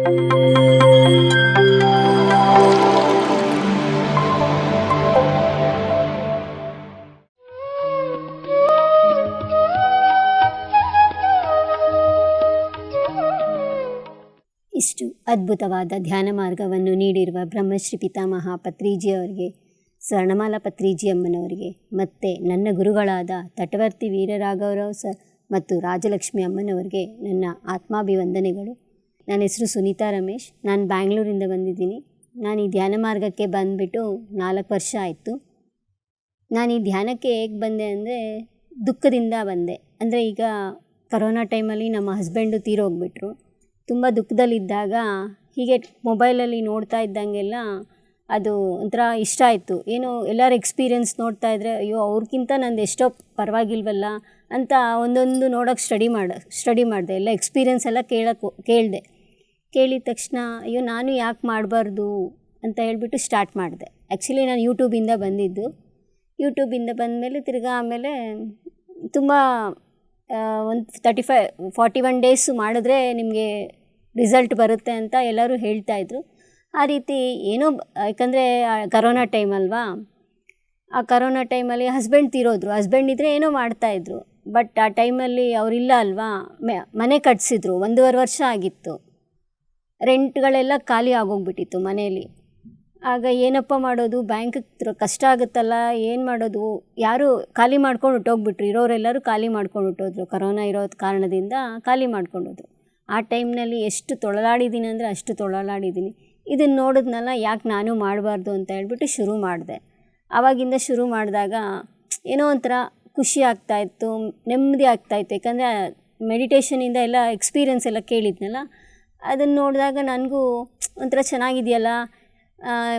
ಇಷ್ಟು ಅದ್ಭುತವಾದ ಧ್ಯಾನ ಮಾರ್ಗವನ್ನು ನೀಡಿರುವ ಬ್ರಹ್ಮಶ್ರೀ ಪಿತಾಮಹ ಪತ್ರಿಜಿಯವರಿಗೆ, ಸ್ವರ್ಣಮಾಲಾ ಪತ್ರಿಜಿ ಅಮ್ಮನವರಿಗೆ, ಮತ್ತು ನನ್ನ ಗುರುಗಳಾದ ತಟವರ್ತಿ ವೀರರಾಘವರಾವ್ ಸರ್ ಮತ್ತು ರಾಜಲಕ್ಷ್ಮಿ ಅಮ್ಮನವರಿಗೆ ನನ್ನ ಆತ್ಮಾಭಿವಂದನೆಗಳು. ನನ್ನ ಹೆಸರು ಸುನೀತಾ ರಮೇಶ್. ನಾನು ಬ್ಯಾಂಗ್ಳೂರಿಂದ ಬಂದಿದ್ದೀನಿ. ನಾನು ಈ ಧ್ಯಾನ ಮಾರ್ಗಕ್ಕೆ ಬಂದುಬಿಟ್ಟು 4 ವರ್ಷ ಆಯಿತು. ನಾನು ಈ ಧ್ಯಾನಕ್ಕೆ ಹೇಗೆ ಬಂದೆ ಅಂದರೆ ದುಃಖದಿಂದ ಬಂದೆ. ಅಂದರೆ ಈಗ ಕರೋನಾ ಟೈಮಲ್ಲಿ ನಮ್ಮ ಹಸ್ಬೆಂಡು ತೀರೋಗ್ಬಿಟ್ರು. ತುಂಬ ದುಃಖದಲ್ಲಿದ್ದಾಗ ಹೀಗೆ ಮೊಬೈಲಲ್ಲಿ ನೋಡ್ತಾ ಇದ್ದಂಗೆಲ್ಲ ಅದು ಒಂಥರ ಇಷ್ಟ ಆಯಿತು. ಏನೋ ಎಲ್ಲರ ಎಕ್ಸ್ಪೀರಿಯೆನ್ಸ್ ನೋಡ್ತಾ ಇದ್ದರೆ ಅಯ್ಯೋ ಅವ್ರಿಗಿಂತ ನಂದು ಎಷ್ಟೋ ಪರವಾಗಿಲ್ವಲ್ಲ ಅಂತ ಒಂದೊಂದು ನೋಡೋಕ್ಕೆ ಸ್ಟಡಿ ಮಾಡಿದೆ. ಎಲ್ಲ ಎಕ್ಸ್ಪೀರಿಯೆನ್ಸ್ ಎಲ್ಲ ಕೇಳಿದೆ. ಕೇಳಿದ ತಕ್ಷಣ ಅಯ್ಯೋ ನಾನು ಯಾಕೆ ಮಾಡಬಾರ್ದು ಅಂತ ಹೇಳ್ಬಿಟ್ಟು ಸ್ಟಾರ್ಟ್ ಮಾಡಿದೆ. ಆ್ಯಕ್ಚುಲಿ ನಾನು ಯೂಟ್ಯೂಬಿಂದ ಬಂದಿದ್ದು. ಯೂಟ್ಯೂಬಿಂದ ಬಂದಮೇಲೆ ತಿರ್ಗಾ ಆಮೇಲೆ ತುಂಬ ಒಂದು 41 ಡೇಸು ಮಾಡಿದ್ರೆ ನಿಮಗೆ ರಿಸಲ್ಟ್ ಬರುತ್ತೆ ಅಂತ ಎಲ್ಲರೂ ಹೇಳ್ತಾಯಿದ್ರು. ಆ ರೀತಿ ಏನೋ ಯಾಕಂದರೆ ಕರೋನಾ ಟೈಮ್ ಅಲ್ವಾ, ಆ ಕರೋನಾ ಟೈಮಲ್ಲಿ ಹಸ್ಬೆಂಡ್ ತೀರೋದ್ರು. ಹಸ್ಬೆಂಡ್ ಇದ್ದರೆ ಏನೋ ಮಾಡ್ತಾಯಿದ್ರು. ಬಟ್ ಆ ಟೈಮಲ್ಲಿ ಅವರಿಲ್ಲ ಅಲ್ವಾ, ಮನೆ ಕಟ್ಸಿದ್ರು. 1.5 ವರ್ಷ ಆಗಿತ್ತು. ರೆಂಟ್ಗಳೆಲ್ಲ ಖಾಲಿ ಆಗೋಗ್ಬಿಟ್ಟಿತ್ತು ಮನೆಯಲ್ಲಿ. ಆಗ ಏನಪ್ಪ ಮಾಡೋದು, ಬ್ಯಾಂಕ್ ಕಷ್ಟ ಆಗುತ್ತಲ್ಲ, ಏನು ಮಾಡೋದು, ಯಾರು ಖಾಲಿ ಮಾಡ್ಕೊಂಡು ಹೊಟ್ಟೋಗ್ಬಿಟ್ರು. ಇರೋರೆಲ್ಲರೂ ಖಾಲಿ ಮಾಡ್ಕೊಂಡು ಹೊಟ್ಟೋದ್ರು. ಕರೋನಾ ಇರೋದು ಕಾರಣದಿಂದ ಖಾಲಿ ಮಾಡ್ಕೊಂಡೋದ್ರು. ಆ ಟೈಮ್ನಲ್ಲಿ ಎಷ್ಟು ತೊಳಲಾಡಿದ್ದೀನಿ ಅಂದರೆ ಅಷ್ಟು ತೊಳಲಾಡಿದ್ದೀನಿ. ಇದನ್ನು ನೋಡಿದ್ನಲ್ಲ, ಯಾಕೆ ನಾನು ಮಾಡಬಾರ್ದು ಅಂತ ಹೇಳ್ಬಿಟ್ಟು ಶುರು ಮಾಡಿದೆ. ಆವಾಗಿಂದ ಶುರು ಮಾಡಿದಾಗ ಏನೋ ಒಂಥರ ಖುಷಿ ಆಗ್ತಾಯಿತ್ತು, ನೆಮ್ಮದಿ ಆಗ್ತಾಯಿತ್ತು. ಯಾಕಂದರೆ ಮೆಡಿಟೇಷನಿಂದ ಎಲ್ಲ ಎಕ್ಸ್ಪೀರಿಯೆನ್ಸ್ ಎಲ್ಲ ಕೇಳಿದ್ನಲ್ಲ, ಅದನ್ನು ನೋಡಿದಾಗ ನನಗೂ ಒಂಥರ ಚೆನ್ನಾಗಿದೆಯಲ್ಲ,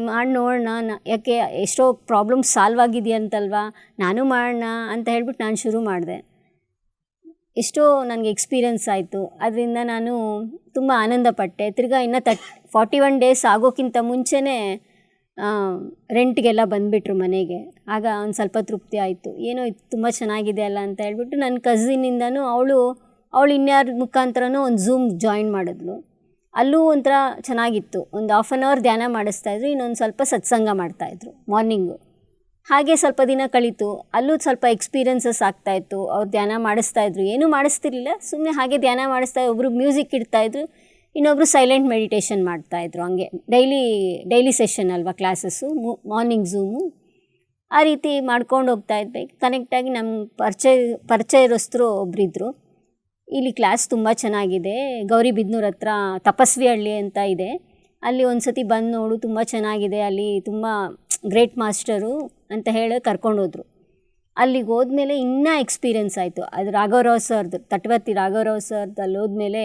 ಮಾಡಿ ನೋಡೋಣ, ಯಾಕೆ ಎಷ್ಟೋ ಪ್ರಾಬ್ಲಮ್ ಸಾಲ್ವ್ ಆಗಿದೆಯಂತಲ್ವ, ನಾನು ಮಾಡೋಣ ಅಂತ ಹೇಳ್ಬಿಟ್ಟು ನಾನು ಶುರು ಮಾಡಿದೆ. ಎಷ್ಟೋ ನನಗೆ ಎಕ್ಸ್ಪೀರಿಯೆನ್ಸ್ ಆಯಿತು. ಅದರಿಂದ ನಾನು ತುಂಬ ಆನಂದಪಟ್ಟೆ. ತಿರ್ಗಾ ಇನ್ನು 41 ಡೇಸ್ ಆಗೋಕ್ಕಿಂತ ಮುಂಚೆನೇ ರೆಂಟ್ಗೆಲ್ಲ ಬಂದುಬಿಟ್ರು ಮನೆಗೆ. ಆಗ ಒಂದು ಸ್ವಲ್ಪ ತೃಪ್ತಿ ಆಯಿತು. ಏನೋ ಇದು ತುಂಬ ಚೆನ್ನಾಗಿದೆ ಅಲ್ಲ ಅಂತ ಹೇಳ್ಬಿಟ್ಟು ನನ್ನ ಕಝಿನಿಂದನೂ ಅವಳು ಇನ್ಯಾರ ಮುಖಾಂತರನೂ ಒಂದು ಝೂಮ್ ಜಾಯಿನ್ ಮಾಡಿದ್ಲು. ಅಲ್ಲೂ ಒಂಥರ ಚೆನ್ನಾಗಿತ್ತು. ಒಂದು 1/2 ಅವರ್ ಧ್ಯಾನ ಮಾಡಿಸ್ತಾಯಿದ್ರು, ಇನ್ನೊಂದು ಸ್ವಲ್ಪ ಸತ್ಸಂಗ ಮಾಡ್ತಾಯಿದ್ರು ಮಾರ್ನಿಂಗು. ಹಾಗೆ ಸ್ವಲ್ಪ ದಿನ ಕಳೀತು. ಅಲ್ಲೂ ಸ್ವಲ್ಪ ಎಕ್ಸ್ಪೀರಿಯೆನ್ಸಸ್ ಆಗ್ತಾಯಿತ್ತು. ಅವ್ರು ಧ್ಯಾನ ಮಾಡಿಸ್ತಾಯಿದ್ರು, ಏನೂ ಮಾಡಿಸ್ತಿರ್ಲಿಲ್ಲ, ಸುಮ್ಮನೆ ಹಾಗೆ ಧ್ಯಾನ ಮಾಡಿಸ್ತಾಯಿದ್ರು. ಒಬ್ಬರು ಮ್ಯೂಸಿಕ್ ಇಡ್ತಾಯಿದ್ರು, ಇನ್ನೊಬ್ಬರು ಸೈಲೆಂಟ್ ಮೆಡಿಟೇಷನ್ ಮಾಡ್ತಾಯಿದ್ರು. ಹಂಗೆ ಡೈಲಿ ಸೆಷನ್ ಅಲ್ವಾ ಕ್ಲಾಸಸ್ಸು, ಮಾರ್ನಿಂಗ್ ಝೂಮು. ಆ ರೀತಿ ಮಾಡ್ಕೊಂಡು ಹೋಗ್ತಾಯಿದ್ದೆ. ಕನೆಕ್ಟಾಗಿ ನಮ್ಮ ಪರಿಚಯಸ್ಥರು ಒಬ್ಬರಿದ್ದರು. ಇಲ್ಲಿ ಕ್ಲಾಸ್ ತುಂಬ ಚೆನ್ನಾಗಿದೆ, ಗೌರಿಬಿದನೂರು ಹತ್ರ ತಪಸ್ವಿ ಹಳ್ಳಿ ಅಂತ ಇದೆ, ಅಲ್ಲಿ ಒಂದು ಸತಿ ಬಂದು ನೋಡು, ತುಂಬ ಚೆನ್ನಾಗಿದೆ, ಅಲ್ಲಿ ತುಂಬ ಗ್ರೇಟ್ ಮಾಸ್ಟರು ಅಂತ ಹೇಳಿ ಕರ್ಕೊಂಡೋದ್ರು. ಅಲ್ಲಿಗೆ ಹೋದ್ಮೇಲೆ ಇನ್ನೂ ಎಕ್ಸ್ಪೀರಿಯೆನ್ಸ್ ಆಯಿತು. ಅದು ರಾಘವರಾವ್ ಸರ್ದು, ತಟವರ್ತಿ ರಾಘವರಾವ್ ಸರ್ದು. ಅಲ್ಲಿ ಹೋದ್ಮೇಲೆ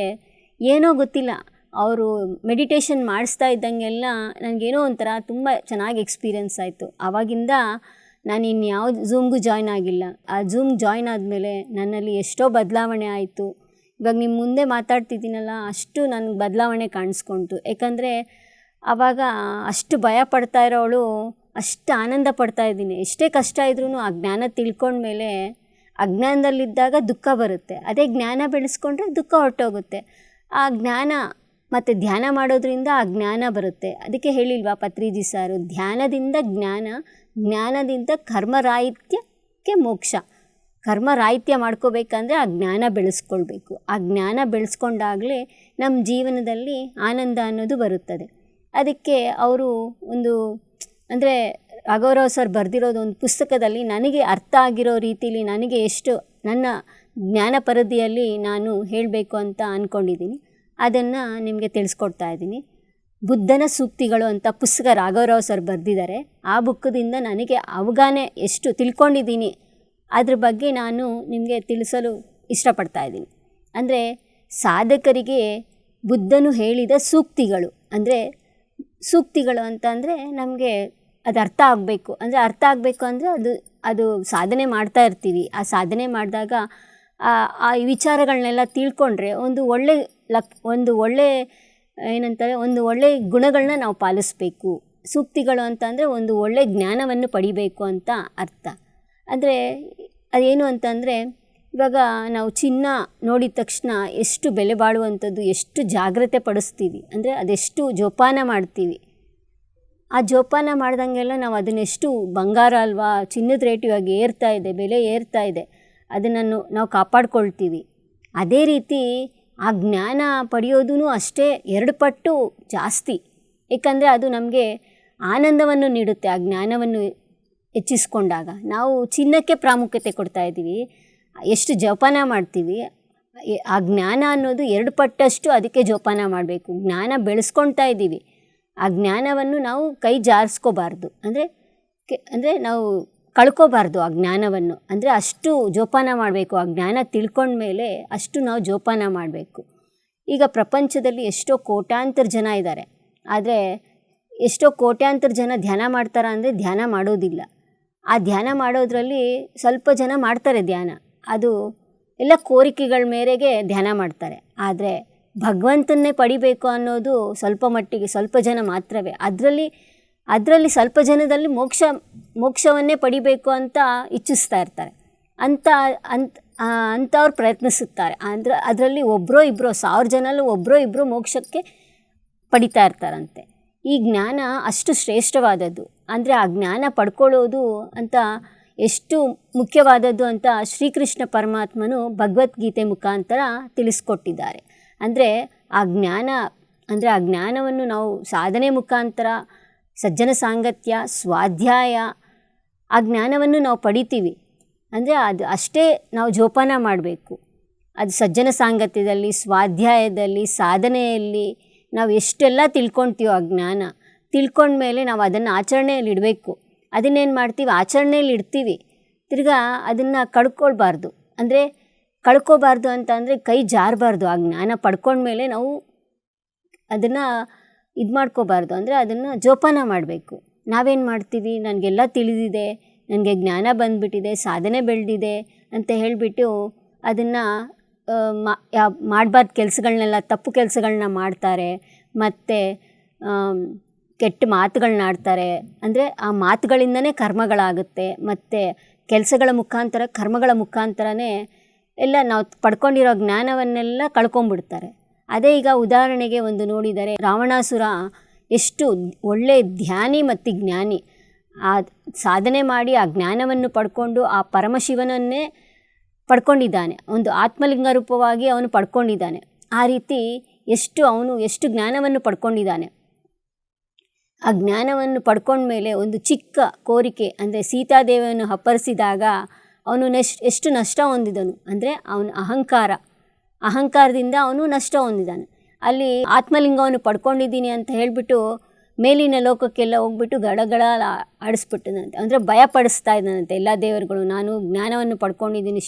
ಏನೋ ಗೊತ್ತಿಲ್ಲ, ಅವರು ಮೆಡಿಟೇಷನ್ ಮಾಡಿಸ್ತಾ ಇದ್ದಂಗೆಲ್ಲ ನನಗೇನೋ ಒಂಥರ ತುಂಬ ಚೆನ್ನಾಗಿ ಎಕ್ಸ್ಪೀರಿಯೆನ್ಸ್ ಆಯಿತು. ಆವಾಗಿಂದ ನಾನು ಇನ್ಯಾವ ಝೂಮ್ಗೂ ಜಾಯ್ನ್ ಆಗಿಲ್ಲ. ಆ ಝೂಮ್ ಜಾಯ್ನ್ ಆದಮೇಲೆ ನನ್ನಲ್ಲಿ ಎಷ್ಟೋ ಬದಲಾವಣೆ ಆಯಿತು. ಇವಾಗ ನಿಮ್ಮ ಮುಂದೆ ಮಾತಾಡ್ತಿದ್ದೀನಲ್ಲ, ಅಷ್ಟು ನನಗೆ ಬದಲಾವಣೆ ಕಾಣಿಸ್ಕೊಳ್ತು. ಯಾಕಂದರೆ ಆವಾಗ ಅಷ್ಟು ಭಯ ಪಡ್ತಾ ಇರೋವಳು ಅಷ್ಟು ಆನಂದ ಪಡ್ತಾಯಿದ್ದೀನಿ. ಎಷ್ಟೇ ಕಷ್ಟ ಇದ್ರೂ ಆ ಜ್ಞಾನ ತಿಳ್ಕೊಂಡ್ಮೇಲೆ, ಅಜ್ಞಾನದಲ್ಲಿದ್ದಾಗ ದುಃಖ ಬರುತ್ತೆ, ಅದೇ ಜ್ಞಾನ ಬೆಳೆಸ್ಕೊಂಡ್ರೆ ದುಃಖ ಹೊರಟೋಗುತ್ತೆ. ಆ ಜ್ಞಾನ ಮತ್ತು ಧ್ಯಾನ ಮಾಡೋದ್ರಿಂದ ಆ ಜ್ಞಾನ ಬರುತ್ತೆ. ಅದಕ್ಕೆ ಹೇಳಿಲ್ವಾ ಪತ್ರಿಜಿ ಸಾರು, ಧ್ಯಾನದಿಂದ ಜ್ಞಾನ, ಜ್ಞಾನದಿಂದ ಕರ್ಮರಾಹಿತ್ಯಕ್ಕೆ ಮೋಕ್ಷ. ಕರ್ಮರಾಹಿತ್ಯ ಮಾಡ್ಕೋಬೇಕಂದ್ರೆ ಆ ಜ್ಞಾನ ಬೆಳೆಸ್ಕೊಳ್ಬೇಕು. ಆ ಜ್ಞಾನ ಬೆಳೆಸ್ಕೊಂಡಾಗಲೇ ನಮ್ಮ ಜೀವನದಲ್ಲಿ ಆನಂದ ಅನ್ನೋದು ಬರುತ್ತದೆ. ಅದಕ್ಕೆ ಅವರು ಒಂದು ಅಂದರೆ ರಾಘವರಾವ್ ಸರ್ ಬರೆದಿರೋದು ಒಂದು ಪುಸ್ತಕದಲ್ಲಿ ನನಗೆ ಅರ್ಥ ಆಗಿರೋ ರೀತಿಲಿ, ನನಗೆ ಎಷ್ಟು ನನ್ನ ಜ್ಞಾನ ಪರಿಧಿಯಲ್ಲಿ ನಾನು ಹೇಳಬೇಕು ಅಂತ ಅಂದ್ಕೊಂಡಿದ್ದೀನಿ. ಅದನ್ನು ನಿಮಗೆ ತಿಳಿಸ್ಕೊಡ್ತಾ ಇದ್ದೀನಿ. ಬುದ್ಧನ ಸೂಕ್ತಿಗಳು ಅಂತ ಪುಸ್ತಕ ರಾಘವರಾವ್ ಸರ್ ಬರೆದಿದ್ದಾರೆ. ಆ ಬುಕ್ಕದಿಂದ ನನಗೆ ಅವಗಾಹನೆ ಎಷ್ಟು ತಿಳ್ಕೊಂಡಿದ್ದೀನಿ ಅದ್ರ ಬಗ್ಗೆ ನಾನು ನಿಮಗೆ ತಿಳಿಸಲು ಇಷ್ಟಪಡ್ತಾ ಇದ್ದೀನಿ. ಅಂದರೆ ಸಾಧಕರಿಗೆ ಬುದ್ಧನು ಹೇಳಿದ ಸೂಕ್ತಿಗಳು, ಅಂದರೆ ಸೂಕ್ತಿಗಳು ಅಂತಂದರೆ ನಮಗೆ ಅದು ಅರ್ಥ ಆಗಬೇಕು. ಅಂದರೆ ಅರ್ಥ ಆಗಬೇಕು ಅಂದರೆ ಅದು ಸಾಧನೆ ಮಾಡ್ತಾ ಇರ್ತೀವಿ. ಆ ಸಾಧನೆ ಮಾಡಿದಾಗ ಆ ವಿಚಾರಗಳನ್ನೆಲ್ಲ ತಿಳ್ಕೊಂಡ್ರೆ ಒಂದು ಒಳ್ಳೆ ಏನಂತಾರೆ, ಒಂದು ಒಳ್ಳೆ ಗುಣಗಳನ್ನ ನಾವು ಪಾಲಿಸಬೇಕು. ಸೂಕ್ತಿಗಳು ಅಂತಂದರೆ ಒಂದು ಒಳ್ಳೆ ಜ್ಞಾನವನ್ನು ಪಡಿಬೇಕು ಅಂತ ಅರ್ಥ. ಅಂದರೆ ಅದೇನು ಅಂತಂದರೆ, ಇವಾಗ ನಾವು ಚಿನ್ನ ನೋಡಿದ ತಕ್ಷಣ ಎಷ್ಟು ಬೆಲೆ ಬಾಳುವಂಥದ್ದು, ಎಷ್ಟು ಜಾಗ್ರತೆ ಪಡಿಸ್ತೀವಿ, ಅಂದರೆ ಅದೆಷ್ಟು ಜೋಪಾನ ಮಾಡ್ತೀವಿ. ಆ ಜೋಪಾನ ಮಾಡ್ದಂಗೆಲ್ಲ ನಾವು ಅದನ್ನೆಷ್ಟು ಬಂಗಾರ ಅಲ್ವಾ, ಚಿನ್ನದ ರೇಟ್ ಇವಾಗ ಏರ್ತಾ ಇದೆ, ಬೆಲೆ ಏರ್ತಾ ಇದೆ, ಅದನ್ನು ನಾವು ಕಾಪಾಡ್ಕೊಳ್ತೀವಿ. ಅದೇ ರೀತಿ ಆ ಜ್ಞಾನ ಪಡೆಯೋದೂ ಅಷ್ಟೇ 2 ಪಟ್ಟು ಜಾಸ್ತಿ. ಏಕೆಂದರೆ ಅದು ನಮಗೆ ಆನಂದವನ್ನು ನೀಡುತ್ತೆ. ಆ ಜ್ಞಾನವನ್ನು ಹೆಚ್ಚಿಸ್ಕೊಂಡಾಗ ನಾವು ಚಿನ್ನಕ್ಕೆ ಪ್ರಾಮುಖ್ಯತೆ ಕೊಡ್ತಾ ಇದ್ದೀವಿ, ಎಷ್ಟು ಜೋಪಾನ ಮಾಡ್ತೀವಿ. ಆ ಜ್ಞಾನ ಅನ್ನೋದು 2 ಪಟ್ಟಷ್ಟು ಅದಕ್ಕೆ ಜೋಪಾನ ಮಾಡಬೇಕು. ಜ್ಞಾನ ಬೆಳೆಸ್ಕೊಳ್ತಾ ಇದ್ದೀವಿ, ಆ ಜ್ಞಾನವನ್ನು ನಾವು ಕೈ ಜಾರಿಸ್ಕೋಬಾರ್ದು, ಅಂದರೆ ನಾವು ಕಳ್ಕೋಬಾರ್ದು ಆ ಜ್ಞಾನವನ್ನು. ಅಂದರೆ ಅಷ್ಟು ಜೋಪಾನ ಮಾಡಬೇಕು. ಆ ಜ್ಞಾನ ತಿಳ್ಕೊಂಡ್ಮೇಲೆ ಅಷ್ಟು ನಾವು ಜೋಪಾನ ಮಾಡಬೇಕು. ಈಗ ಪ್ರಪಂಚದಲ್ಲಿ ಎಷ್ಟೋ ಕೋಟ್ಯಾಂತರ ಜನ ಇದ್ದಾರೆ, ಆದರೆ ಎಷ್ಟೋ ಕೋಟ್ಯಾಂತರ ಜನ ಧ್ಯಾನ ಮಾಡ್ತಾರಾ ಅಂದರೆ ಧ್ಯಾನ ಮಾಡೋದಿಲ್ಲ. ಆ ಧ್ಯಾನ ಮಾಡೋದ್ರಲ್ಲಿ ಸ್ವಲ್ಪ ಜನ ಮಾಡ್ತಾರೆ ಧ್ಯಾನ, ಅದು ಎಲ್ಲ ಕೋರಿಕೆಗಳ ಮೇರೆಗೆ ಧ್ಯಾನ ಮಾಡ್ತಾರೆ. ಆದರೆ ಭಗವಂತನ್ನೇ ಪಡಿಬೇಕು ಅನ್ನೋದು ಸ್ವಲ್ಪ ಮಟ್ಟಿಗೆ ಸ್ವಲ್ಪ ಜನ ಮಾತ್ರವೇ. ಅದರಲ್ಲಿ ಸ್ವಲ್ಪ ಜನದಲ್ಲಿ ಮೋಕ್ಷವನ್ನೇ ಪಡಿಬೇಕು ಅಂತ ಇಚ್ಛಿಸ್ತಾ ಇರ್ತಾರೆ. ಅಂಥವ್ರು ಪ್ರಯತ್ನಿಸುತ್ತಾರೆ. ಅದರಲ್ಲಿ ಒಬ್ಬರೋ ಇಬ್ಬರೋ, 1000 ಜನಲ್ಲೂ ಒಬ್ಬರೋ ಇಬ್ಬರು ಮೋಕ್ಷಕ್ಕೆ ಪಡಿತಾ ಇರ್ತಾರಂತೆ. ಈ ಜ್ಞಾನ ಅಷ್ಟು ಶ್ರೇಷ್ಠವಾದದ್ದು, ಅಂದರೆ ಆ ಜ್ಞಾನ ಪಡ್ಕೊಳ್ಳೋದು ಅಂತ ಎಷ್ಟು ಮುಖ್ಯವಾದದ್ದು ಅಂತ ಶ್ರೀಕೃಷ್ಣ ಪರಮಾತ್ಮನು ಭಗವದ್ಗೀತೆ ಮುಖಾಂತರ ತಿಳಿಸ್ಕೊಟ್ಟಿದ್ದಾರೆ. ಅಂದರೆ ಆ ಜ್ಞಾನವನ್ನು ನಾವು ಸಾಧನೆ ಮುಖಾಂತರ, ಸಜ್ಜನ ಸಾಂಗತ್ಯ, ಸ್ವಾಧ್ಯಾಯ, ಆ ಜ್ಞಾನವನ್ನು ನಾವು ಪಡಿತೀವಿ. ಅಂದರೆ ಅದು ಅಷ್ಟೇ ನಾವು ಜೋಪಾನ ಮಾಡಬೇಕು. ಅದು ಸಜ್ಜನ ಸಾಂಗತ್ಯದಲ್ಲಿ, ಸ್ವಾಧ್ಯಾಯದಲ್ಲಿ, ಸಾಧನೆಯಲ್ಲಿ ನಾವು ಎಷ್ಟೆಲ್ಲ ತಿಳ್ಕೊಳ್ತೀವೋ ಆ ಜ್ಞಾನ ತಿಳ್ಕೊಂಡ್ಮೇಲೆ ನಾವು ಅದನ್ನು ಆಚರಣೆಯಲ್ಲಿ ಇಡಬೇಕು. ಅದನ್ನೇನು ಮಾಡ್ತೀವಿ, ಆಚರಣೆಯಲ್ಲಿ ಇಡ್ತೀವಿ, ತಿರ್ಗಾ ಅದನ್ನು ಕಳ್ಕೊಳ್ಬಾರ್ದು. ಅಂದರೆ ಕಳ್ಕೊಬಾರ್ದು ಅಂತ ಅಂದರೆ ಕೈ ಜಾರಬಾರ್ದು. ಆ ಜ್ಞಾನ ಪಡ್ಕೊಂಡ್ಮೇಲೆ ನಾವು ಅದನ್ನು ಇದು ಮಾಡ್ಕೋಬಾರ್ದು, ಅಂದರೆ ಅದನ್ನು ಜೋಪಾನ ಮಾಡಬೇಕು. ನಾವೇನು ಮಾಡ್ತೀವಿ, ನನಗೆಲ್ಲ ತಿಳಿದಿದೆ, ನನಗೆ ಜ್ಞಾನ ಬಂದುಬಿಟ್ಟಿದೆ, ಸಾಧನೆ ಬೆಳೆದಿದೆ ಅಂತ ಹೇಳಿಬಿಟ್ಟು ಅದನ್ನು ಮಾಡಬಾರ್ದು ಕೆಲಸಗಳನ್ನೆಲ್ಲ, ತಪ್ಪು ಕೆಲಸಗಳನ್ನ ಮಾಡ್ತಾರೆ, ಮತ್ತು ಕೆಟ್ಟ ಮಾತುಗಳನ್ನ ಆಡ್ತಾರೆ. ಅಂದರೆ ಆ ಮಾತುಗಳಿಂದನೇ ಕರ್ಮಗಳಾಗುತ್ತೆ, ಮತ್ತು ಕೆಲಸಗಳ ಮುಖಾಂತರ, ಕರ್ಮಗಳ ಮುಖಾಂತರನೇ ಎಲ್ಲ ನಾವು ಪಡ್ಕೊಂಡಿರೋ ಜ್ಞಾನವನ್ನೆಲ್ಲ ಕಳ್ಕೊಂಬಿಡ್ತಾರೆ. ಅದೇ ಈಗ ಉದಾಹರಣೆಗೆ ಒಂದು ನೋಡಿದರೆ, ರಾವಣಾಸುರ ಎಷ್ಟು ಒಳ್ಳೆಯ ಧ್ಯಾನಿ ಮತ್ತು ಜ್ಞಾನಿ. ಆ ಸಾಧನೆ ಮಾಡಿ ಆ ಜ್ಞಾನವನ್ನು ಪಡ್ಕೊಂಡು ಆ ಪರಮಶಿವನನ್ನೇ ಪಡ್ಕೊಂಡಿದ್ದಾನೆ, ಒಂದು ಆತ್ಮಲಿಂಗ ರೂಪವಾಗಿ ಅವನು ಪಡ್ಕೊಂಡಿದ್ದಾನೆ. ಆ ರೀತಿ ಅವನು ಎಷ್ಟು ಜ್ಞಾನವನ್ನು ಪಡ್ಕೊಂಡಿದ್ದಾನೆ. ಆ ಜ್ಞಾನವನ್ನು ಪಡ್ಕೊಂಡ್ಮೇಲೆ ಒಂದು ಚಿಕ್ಕ ಕೋರಿಕೆ, ಅಂದರೆ ಸೀತಾದೇವಿಯನ್ನು ಅಪಹರಿಸಿದಾಗ ಅವನು ಎಷ್ಟು ನಷ್ಟ ಹೊಂದಿದನು, ಅಂದರೆ ಅವನ ಅಹಂಕಾರದಿಂದ ಅವನು ನಷ್ಟ ಹೊಂದಿದ್ದಾನೆ. ಅಲ್ಲಿ ಆತ್ಮಲಿಂಗವನ್ನು ಪಡ್ಕೊಂಡಿದ್ದೀನಿ ಅಂತ ಹೇಳಿಬಿಟ್ಟು ಮೇಲಿನ ಲೋಕಕ್ಕೆಲ್ಲ ಹೋಗ್ಬಿಟ್ಟು ಗಡಗಡ ಆಡಿಸ್ಬಿಟ್ಟನಂತೆ, ಅಂದರೆ ಭಯಪಡಿಸ್ತಾ ಇದ್ದಾನಂತೆ ಎಲ್ಲ ದೇವರುಗಳು. ನಾನು ಜ್ಞಾನವನ್ನು ಪಡ್ಕೊಂಡಿದ್ದೀನಿ,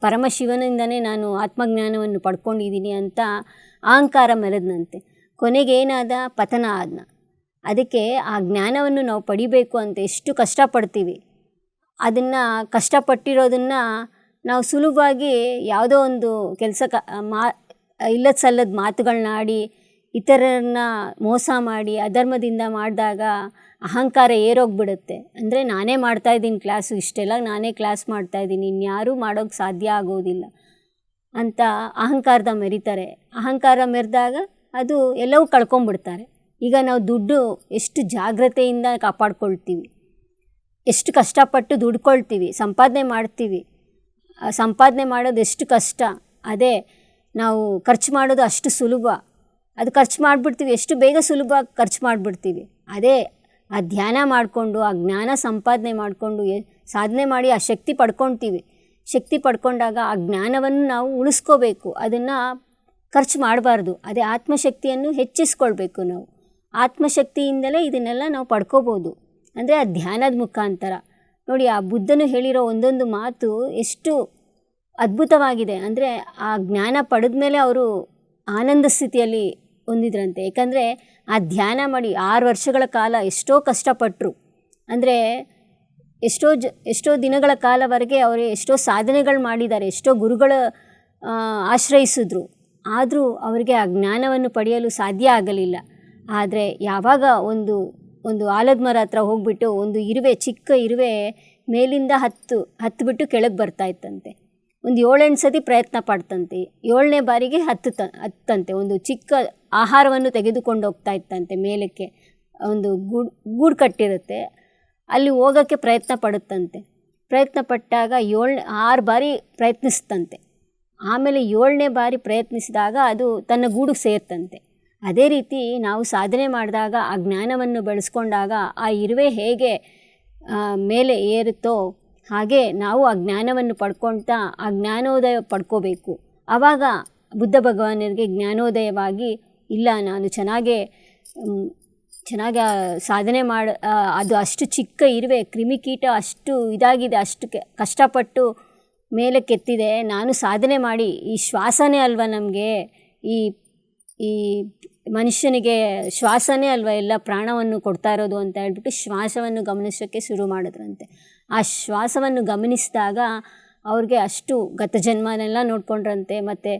ಪರಮಶಿವನಿಂದನೇ ನಾನು ಆತ್ಮಜ್ಞಾನವನ್ನು ಪಡ್ಕೊಂಡಿದ್ದೀನಿ ಅಂತ ಅಹಂಕಾರ ಮೆರೆದನಂತೆ. ಕೊನೆಗೇನಾದ, ಪತನ ಆದ್ನ. ಅದಕ್ಕೆ ಆ ಜ್ಞಾನವನ್ನು ನಾವು ಪಡಿಬೇಕು ಅಂತ ಎಷ್ಟು ಕಷ್ಟಪಡ್ತೀವಿ, ಅದನ್ನು ಕಷ್ಟಪಟ್ಟಿರೋದನ್ನು ನಾವು ಸುಲಭವಾಗಿ ಯಾವುದೋ ಒಂದು ಇಲ್ಲದ ಸಲ್ಲದ ಮಾತುಗಳನ್ನ ಆಡಿ, ಇತರರನ್ನ ಮೋಸ ಮಾಡಿ, ಅಧರ್ಮದಿಂದ ಮಾಡಿದಾಗ ಅಹಂಕಾರ ಏರೋಗ್ಬಿಡುತ್ತೆ. ಅಂದರೆ ನಾನೇ ಮಾಡ್ತಾಯಿದ್ದೀನಿ ಕ್ಲಾಸು, ಇಷ್ಟೆಲ್ಲ ನಾನೇ ಕ್ಲಾಸ್ ಮಾಡ್ತಾಯಿದ್ದೀನಿ, ಇನ್ಯಾರೂ ಮಾಡೋಕ್ಕೆ ಸಾಧ್ಯ ಆಗೋದಿಲ್ಲ ಅಂತ ಅಹಂಕಾರದ ಮೆರಿತಾರೆ. ಅಹಂಕಾರ ಮೆರೆದಾಗ ಅದು ಎಲ್ಲವೂ ಕಳ್ಕೊಂಬಿಡ್ತಾರೆ. ಈಗ ನಾವು ದುಡ್ಡು ಎಷ್ಟು ಜಾಗ್ರತೆಯಿಂದ ಕಾಪಾಡ್ಕೊಳ್ತೀವಿ, ಎಷ್ಟು ಕಷ್ಟಪಟ್ಟು ದುಡ್ಕೊಳ್ತೀವಿ, ಸಂಪಾದನೆ ಮಾಡ್ತೀವಿ. ಸಂಪಾದನೆ ಮಾಡೋದು ಎಷ್ಟು ಕಷ್ಟ, ಅದೇ ನಾವು ಖರ್ಚು ಮಾಡೋದು ಅಷ್ಟು ಸುಲಭ. ಅದು ಖರ್ಚು ಮಾಡಿಬಿಡ್ತೀವಿ, ಎಷ್ಟು ಬೇಗ ಸುಲಭವಾಗಿ ಖರ್ಚು ಮಾಡಿಬಿಡ್ತೀವಿ. ಅದೇ ಆ ಧ್ಯಾನ ಮಾಡಿಕೊಂಡು ಆ ಜ್ಞಾನ ಸಂಪಾದನೆ ಮಾಡಿಕೊಂಡು ಸಾಧನೆ ಮಾಡಿ ಆ ಶಕ್ತಿ ಪಡ್ಕೊಳ್ತೀವಿ. ಶಕ್ತಿ ಪಡ್ಕೊಂಡಾಗ ಆ ಜ್ಞಾನವನ್ನು ನಾವು ಉಳಿಸ್ಕೋಬೇಕು, ಅದನ್ನು ಖರ್ಚು ಮಾಡಬಾರ್ದು. ಅದೇ ಆತ್ಮಶಕ್ತಿಯನ್ನು ಹೆಚ್ಚಿಸ್ಕೊಳ್ಬೇಕು. ನಾವು ಆತ್ಮಶಕ್ತಿಯಿಂದಲೇ ಇದನ್ನೆಲ್ಲ ನಾವು ಪಡ್ಕೋಬೋದು, ಅಂದರೆ ಆ ಧ್ಯಾನದ ಮುಖಾಂತರ. ನೋಡಿ, ಆ ಬುದ್ಧನು ಹೇಳಿರೋ ಒಂದೊಂದು ಮಾತು ಎಷ್ಟು ಅದ್ಭುತವಾಗಿದೆ. ಅಂದರೆ ಆ ಜ್ಞಾನ ಪಡೆದ ಮೇಲೆ ಅವರು ಆನಂದ ಸ್ಥಿತಿಯಲ್ಲಿ ಹೊಂದಿದ್ರಂತೆ. ಏಕೆಂದರೆ ಆ ಧ್ಯಾನ ಮಾಡಿ 6 ವರ್ಷಗಳ ಕಾಲ ಎಷ್ಟೋ ಕಷ್ಟಪಟ್ಟರು. ಅಂದರೆ ಎಷ್ಟೋ ದಿನಗಳ ಕಾಲವರೆಗೆ ಅವರು ಎಷ್ಟೋ ಸಾಧನೆಗಳು ಮಾಡಿದ್ದಾರೆ, ಎಷ್ಟೋ ಗುರುಗಳ ಆಶ್ರಯಿಸಿದ್ರು. ಆದರೂ ಅವರಿಗೆ ಆ ಜ್ಞಾನವನ್ನು ಪಡೆಯಲು ಸಾಧ್ಯ ಆಗಲಿಲ್ಲ. ಆದರೆ ಯಾವಾಗ ಒಂದು ಆಲದ ಮರ ಹತ್ರ ಹೋಗ್ಬಿಟ್ಟು ಒಂದು ಚಿಕ್ಕ ಇರುವೆ ಮೇಲಿಂದ ಹತ್ತು ಬಿಟ್ಟು ಕೆಳಗೆ ಬರ್ತಾ ಇತ್ತಂತೆ. ಒಂದು 7-8 ಸತಿ ಪ್ರಯತ್ನ ಪಡ್ತಂತೆ. 7ನೇ ಬಾರಿಗೆ ಹತ್ತಂತೆ. ಒಂದು ಚಿಕ್ಕ ಆಹಾರವನ್ನು ತೆಗೆದುಕೊಂಡು ಹೋಗ್ತಾ ಇತ್ತಂತೆ ಮೇಲಕ್ಕೆ. ಒಂದು ಗೂಡು ಕಟ್ಟಿರುತ್ತೆ, ಅಲ್ಲಿ ಹೋಗೋಕ್ಕೆ ಪ್ರಯತ್ನ ಪಡುತ್ತಂತೆ. ಪ್ರಯತ್ನ ಪಟ್ಟಾಗ 6 ಬಾರಿ ಪ್ರಯತ್ನಿಸ್ತಂತೆ. ಆಮೇಲೆ 7ನೇ ಬಾರಿ ಪ್ರಯತ್ನಿಸಿದಾಗ ಅದು ತನ್ನ ಗೂಡಿಗೆ ಸೇರ್ತಂತೆ. ಅದೇ ರೀತಿ ನಾವು ಸಾಧನೆ ಮಾಡಿದಾಗ, ಆ ಜ್ಞಾನವನ್ನು ಬೆಳೆಸ್ಕೊಂಡಾಗ ಆ ಇರುವೆ ಹೇಗೆ ಮೇಲೆ ಏರುತ್ತೋ ಹಾಗೆ ನಾವು ಆ ಜ್ಞಾನವನ್ನು ಪಡ್ಕೊಳ್ತಾ ಆ ಜ್ಞಾನೋದಯ ಪಡ್ಕೋಬೇಕು. ಆವಾಗ ಬುದ್ಧ ಭಗವಾನರಿಗೆ ಜ್ಞಾನೋದಯವಾಗಿ, ಇಲ್ಲ ನಾನು ಚೆನ್ನಾಗಿ ಸಾಧನೆ ಅದು ಅಷ್ಟು ಚಿಕ್ಕ ಇರುವೆ, ಕ್ರಿಮಿಕೀಟ ಅಷ್ಟು ಇದಾಗಿದೆ, ಅಷ್ಟು ಕಷ್ಟಪಟ್ಟು ಮೇಲೆ ಕೆತ್ತಿದೆ, ನಾನು ಸಾಧನೆ ಮಾಡಿ ಈ ಶ್ವಾಸನೇ ಅಲ್ವ ನಮಗೆ, ಈ ಮನುಷ್ಯನಿಗೆ ಶ್ವಾಸನೇ ಅಲ್ವ ಎಲ್ಲ ಪ್ರಾಣವನ್ನು ಕೊಡ್ತಾ ಇರೋದು ಅಂತ ಹೇಳ್ಬಿಟ್ಟು ಶ್ವಾಸವನ್ನು ಗಮನಿಸೋಕ್ಕೆ ಶುರು ಮಾಡಿದ್ರಂತೆ. ಆ ಶ್ವಾಸವನ್ನು ಗಮನಿಸಿದಾಗ ಅವ್ರಿಗೆ ಅಷ್ಟು ಗತಜನ್ಮನೆಲ್ಲ ನೋಡ್ಕೊಂಡ್ರಂತೆ, ಮತ್ತು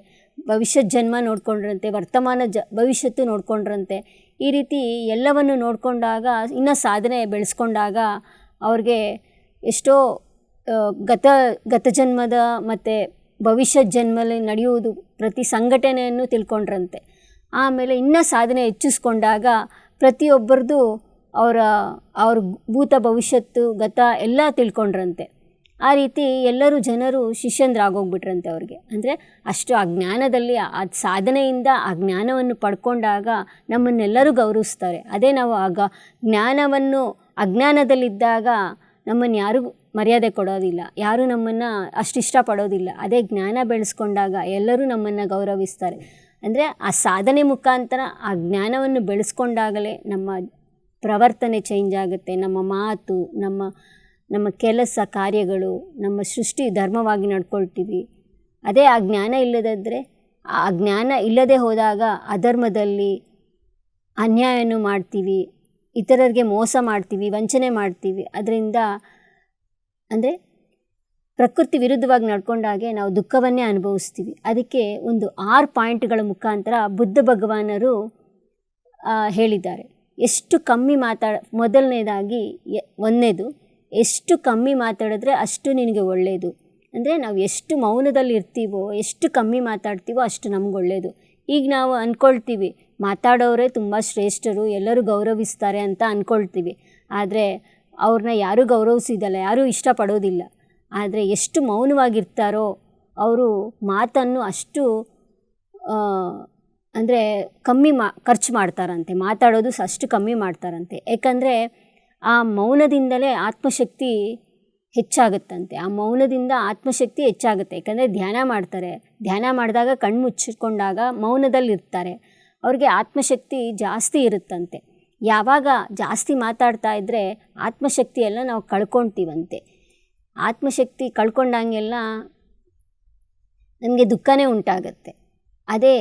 ಭವಿಷ್ಯದ ಜನ್ಮ ನೋಡ್ಕೊಂಡ್ರಂತೆ, ವರ್ತಮಾನ ಭವಿಷ್ಯತ್ತು ನೋಡ್ಕೊಂಡ್ರಂತೆ. ಈ ರೀತಿ ಎಲ್ಲವನ್ನು ನೋಡಿಕೊಂಡಾಗ, ಇನ್ನೂ ಸಾಧನೆ ಬೆಳೆಸ್ಕೊಂಡಾಗ ಅವ್ರಿಗೆ ಎಷ್ಟೋ ಗತಜನ್ಮದ ಮತ್ತು ಭವಿಷ್ಯದ ಜನ್ಮದಲ್ಲಿ ನಡೆಯುವುದು ಪ್ರತಿ ಸಂಘಟನೆಯನ್ನು ತಿಳ್ಕೊಂಡ್ರಂತೆ. ಆಮೇಲೆ ಇನ್ನೂ ಸಾಧನೆ ಹೆಚ್ಚಿಸ್ಕೊಂಡಾಗ ಪ್ರತಿಯೊಬ್ಬರದು ಅವ್ರ ಭೂತ ಭವಿಷ್ಯತ್ತು ಗತ ಎಲ್ಲ ತಿಳ್ಕೊಂಡ್ರಂತೆ. ಆ ರೀತಿ ಎಲ್ಲರೂ ಜನರು ಶಿಷ್ಯಂದ್ರಾಗೋಗ್ಬಿಟ್ರಂತೆ ಅವ್ರಿಗೆ. ಅಂದರೆ ಅಷ್ಟು ಆ ಜ್ಞಾನದಲ್ಲಿ, ಆ ಸಾಧನೆಯಿಂದ ಆ ಜ್ಞಾನವನ್ನು ಪಡ್ಕೊಂಡಾಗ ನಮ್ಮನ್ನೆಲ್ಲರೂ ಗೌರವಿಸ್ತಾರೆ. ಅದೇ ನಾವು ಜ್ಞಾನವನ್ನು ಅಜ್ಞಾನದಲ್ಲಿದ್ದಾಗ ನಮ್ಮನ್ನು ಯಾರೂ ಮರ್ಯಾದೆ ಕೊಡೋದಿಲ್ಲ, ಯಾರೂ ನಮ್ಮನ್ನು ಅಷ್ಟು ಇಷ್ಟಪಡೋದಿಲ್ಲ. ಅದೇ ಜ್ಞಾನ ಬೆಳೆಸ್ಕೊಂಡಾಗ ಎಲ್ಲರೂ ನಮ್ಮನ್ನು ಗೌರವಿಸ್ತಾರೆ. ಅಂದರೆ ಆ ಸಾಧನೆ ಮುಖಾಂತರ ಆ ಜ್ಞಾನವನ್ನು ಬೆಳೆಸ್ಕೊಂಡಾಗಲೇ ನಮ್ಮ ಪ್ರವರ್ತನೆ ಚೇಂಜ್ ಆಗುತ್ತೆ, ನಮ್ಮ ಮಾತು, ನಮ್ಮ ಕೆಲಸ ಕಾರ್ಯಗಳು, ನಮ್ಮ ಸೃಷ್ಟಿ ಧರ್ಮವಾಗಿ ನಡ್ಕೊಳ್ತೀವಿ. ಅದೇ ಆ ಜ್ಞಾನ ಇಲ್ಲದಿದ್ದರೆ, ಆ ಜ್ಞಾನ ಇಲ್ಲದೆ ಹೋದಾಗ ಅಧರ್ಮದಲ್ಲಿ ಅನ್ಯಾಯವನ್ನು ಮಾಡ್ತೀವಿ, ಇತರರಿಗೆ ಮೋಸ ಮಾಡ್ತೀವಿ, ವಂಚನೆ ಮಾಡ್ತೀವಿ. ಅದರಿಂದ ಅಂದರೆ ಪ್ರಕೃತಿ ವಿರುದ್ಧವಾಗಿ ನಡ್ಕೊಂಡಾಗೆ ನಾವು ದುಃಖವನ್ನೇ ಅನುಭವಿಸ್ತೀವಿ. ಅದಕ್ಕೆ ಒಂದು 6 ಪಾಯಿಂಟ್ಗಳ ಮುಖಾಂತರ ಬುದ್ಧ ಭಗವಾನರು ಹೇಳಿದ್ದಾರೆ. ಎಷ್ಟು ಕಮ್ಮಿ ಮೊದಲನೇದಾಗಿ ಒಂದನೇದು, ಎಷ್ಟು ಕಮ್ಮಿ ಮಾತಾಡಿದ್ರೆ ಅಷ್ಟು ನಿನಗೆ ಒಳ್ಳೆಯದು. ಅಂದರೆ ನಾವು ಎಷ್ಟು ಮೌನದಲ್ಲಿ ಇರ್ತೀವೋ, ಎಷ್ಟು ಕಮ್ಮಿ ಮಾತಾಡ್ತೀವೋ ಅಷ್ಟು ನಮ್ಗೆ ಒಳ್ಳೆಯದು. ಈಗ ನಾವು ಅಂದ್ಕೊಳ್ತೀವಿ ಮಾತಾಡೋರೇ ತುಂಬ ಶ್ರೇಷ್ಠರು, ಎಲ್ಲರೂ ಗೌರವಿಸ್ತಾರೆ ಅಂತ ಅಂದ್ಕೊಳ್ತೀವಿ. ಆದರೆ ಅವ್ರನ್ನ ಯಾರೂ ಗೌರವಿಸಿದಲ್ಲ, ಯಾರೂ ಇಷ್ಟಪಡೋದಿಲ್ಲ. ಆದರೆ ಎಷ್ಟು ಮೌನವಾಗಿರ್ತಾರೋ ಅವರು ಮಾತನ್ನು ಅಷ್ಟು ಅಂದರೆ ಕಮ್ಮಿ ಖರ್ಚು ಮಾಡ್ತಾರಂತೆ, ಮಾತಾಡೋದು ಅಷ್ಟು ಕಮ್ಮಿ ಮಾಡ್ತಾರಂತೆ. ಯಾಕಂದರೆ ಆ ಮೌನದಿಂದಲೇ ಆತ್ಮಶಕ್ತಿ ಹೆಚ್ಚಾಗುತ್ತಂತೆ. ಆ ಮೌನದಿಂದ ಆತ್ಮಶಕ್ತಿ ಹೆಚ್ಚಾಗುತ್ತೆ. ಯಾಕಂದರೆ ಧ್ಯಾನ ಮಾಡ್ತಾರೆ, ಧ್ಯಾನ ಮಾಡಿದಾಗ ಕಣ್ಣು ಮುಚ್ಚಿಕೊಂಡಾಗ ಮೌನದಲ್ಲಿರ್ತಾರೆ, ಅವ್ರಿಗೆ ಆತ್ಮಶಕ್ತಿ ಜಾಸ್ತಿ ಇರುತ್ತಂತೆ. ಯಾವಾಗ ಜಾಸ್ತಿ ಮಾತಾಡ್ತಾ ಇದ್ದರೆ ಆತ್ಮಶಕ್ತಿಯೆಲ್ಲ ನಾವು ಕಳ್ಕೊಳ್ತೀವಂತೆ. ಆತ್ಮಶಕ್ತಿ ಕಳ್ಕೊಂಡಂಗೆಲ್ಲ ನಮಗೆ ದುಃಖನೇ ಉಂಟಾಗತ್ತೆ. ಅದೇ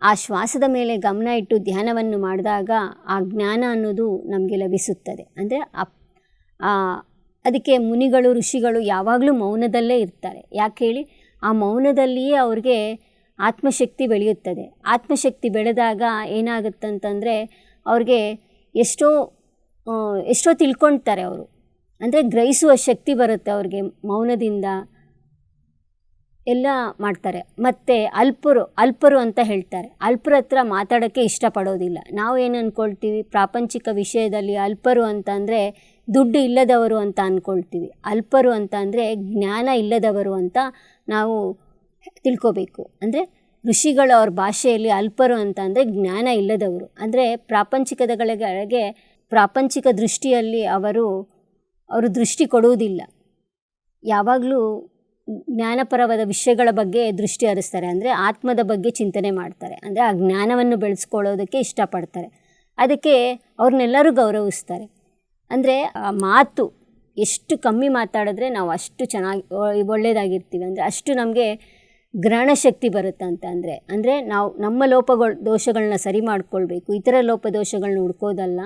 ಆ ಶ್ವಾಸದ ಮೇಲೆ ಗಮನ ಇಟ್ಟು ಧ್ಯಾನವನ್ನು ಮಾಡಿದಾಗ ಆ ಜ್ಞಾನ ಅನ್ನೋದು ನಮಗೆ ಲಭಿಸುತ್ತದೆ. ಅಂದರೆ ಅದಕ್ಕೆ ಮುನಿಗಳು ಋಷಿಗಳು ಯಾವಾಗಲೂ ಮೌನದಲ್ಲೇ ಇರ್ತಾರೆ. ಯಾಕೆ ಹೇಳಿ, ಆ ಮೌನದಲ್ಲಿಯೇ ಅವ್ರಿಗೆ ಆತ್ಮಶಕ್ತಿ ಬೆಳೆಯುತ್ತದೆ. ಆತ್ಮಶಕ್ತಿ ಬೆಳೆದಾಗ ಏನಾಗುತ್ತಂತಂದರೆ ಅವ್ರಿಗೆ ಎಷ್ಟೋ ತಿಳ್ಕೊಳ್ತಾರೆ ಅವರು. ಅಂದರೆ ಗ್ರಹಿಸುವ ಶಕ್ತಿ ಬರುತ್ತೆ ಅವ್ರಿಗೆ, ಮೌನದಿಂದ ಎಲ್ಲ ಮಾಡ್ತಾರೆ. ಮತ್ತು ಅಲ್ಪರು ಅಂತ ಹೇಳ್ತಾರೆ. ಅಲ್ಪರ ಹತ್ರ ಮಾತಾಡೋಕ್ಕೆ ಇಷ್ಟಪಡೋದಿಲ್ಲ. ನಾವು ಏನು ಅಂದ್ಕೊಳ್ತೀವಿ, ಪ್ರಾಪಂಚಿಕ ವಿಷಯದಲ್ಲಿ ಅಲ್ಪರು ಅಂತಂದರೆ ದುಡ್ಡು ಇಲ್ಲದವರು ಅಂತ ಅಂದ್ಕೊಳ್ತೀವಿ. ಅಲ್ಪರು ಅಂತ ಅಂದರೆ ಜ್ಞಾನ ಇಲ್ಲದವರು ಅಂತ ನಾವು ತಿಳ್ಕೋಬೇಕು. ಅಂದರೆ ಋಷಿಗಳು ಅವ್ರ ಭಾಷೆಯಲ್ಲಿ ಅಲ್ಪರು ಅಂತ ಅಂದರೆ ಜ್ಞಾನ ಇಲ್ಲದವರು. ಅಂದರೆ ಪ್ರಾಪಂಚಿಕಗಳಿಗೆ ಪ್ರಾಪಂಚಿಕ ದೃಷ್ಟಿಯಲ್ಲಿ ಅವರು ದೃಷ್ಟಿ ಕೊಡುವುದಿಲ್ಲ. ಯಾವಾಗಲೂ ಜ್ಞಾನಪರವಾದ ವಿಷಯಗಳ ಬಗ್ಗೆ ದೃಷ್ಟಿ ಹರಿಸ್ತಾರೆ. ಅಂದರೆ ಆತ್ಮದ ಬಗ್ಗೆ ಚಿಂತನೆ ಮಾಡ್ತಾರೆ. ಅಂದರೆ ಆ ಜ್ಞಾನವನ್ನು ಬೆಳೆಸ್ಕೊಳ್ಳೋದಕ್ಕೆ ಇಷ್ಟಪಡ್ತಾರೆ. ಅದಕ್ಕೆ ಅವ್ರನ್ನೆಲ್ಲರೂ ಗೌರವಿಸ್ತಾರೆ. ಅಂದರೆ ಆ ಮಾತು ಎಷ್ಟು ಕಮ್ಮಿ ಮಾತಾಡಿದ್ರೆ ನಾವು ಅಷ್ಟು ಚೆನ್ನಾಗಿ ಒಳ್ಳೆಯದಾಗಿರ್ತೀವಿ. ಅಂದರೆ ಅಷ್ಟು ನಮಗೆ ಗ್ರಹಣಶಕ್ತಿ ಬರುತ್ತಂತ. ಅಂದರೆ ನಾವು ನಮ್ಮ ದೋಷಗಳನ್ನ ಸರಿ ಮಾಡ್ಕೊಳ್ಬೇಕು, ಇತರ ಲೋಪದೋಷಗಳನ್ನ ಹುಡ್ಕೋದಲ್ಲ.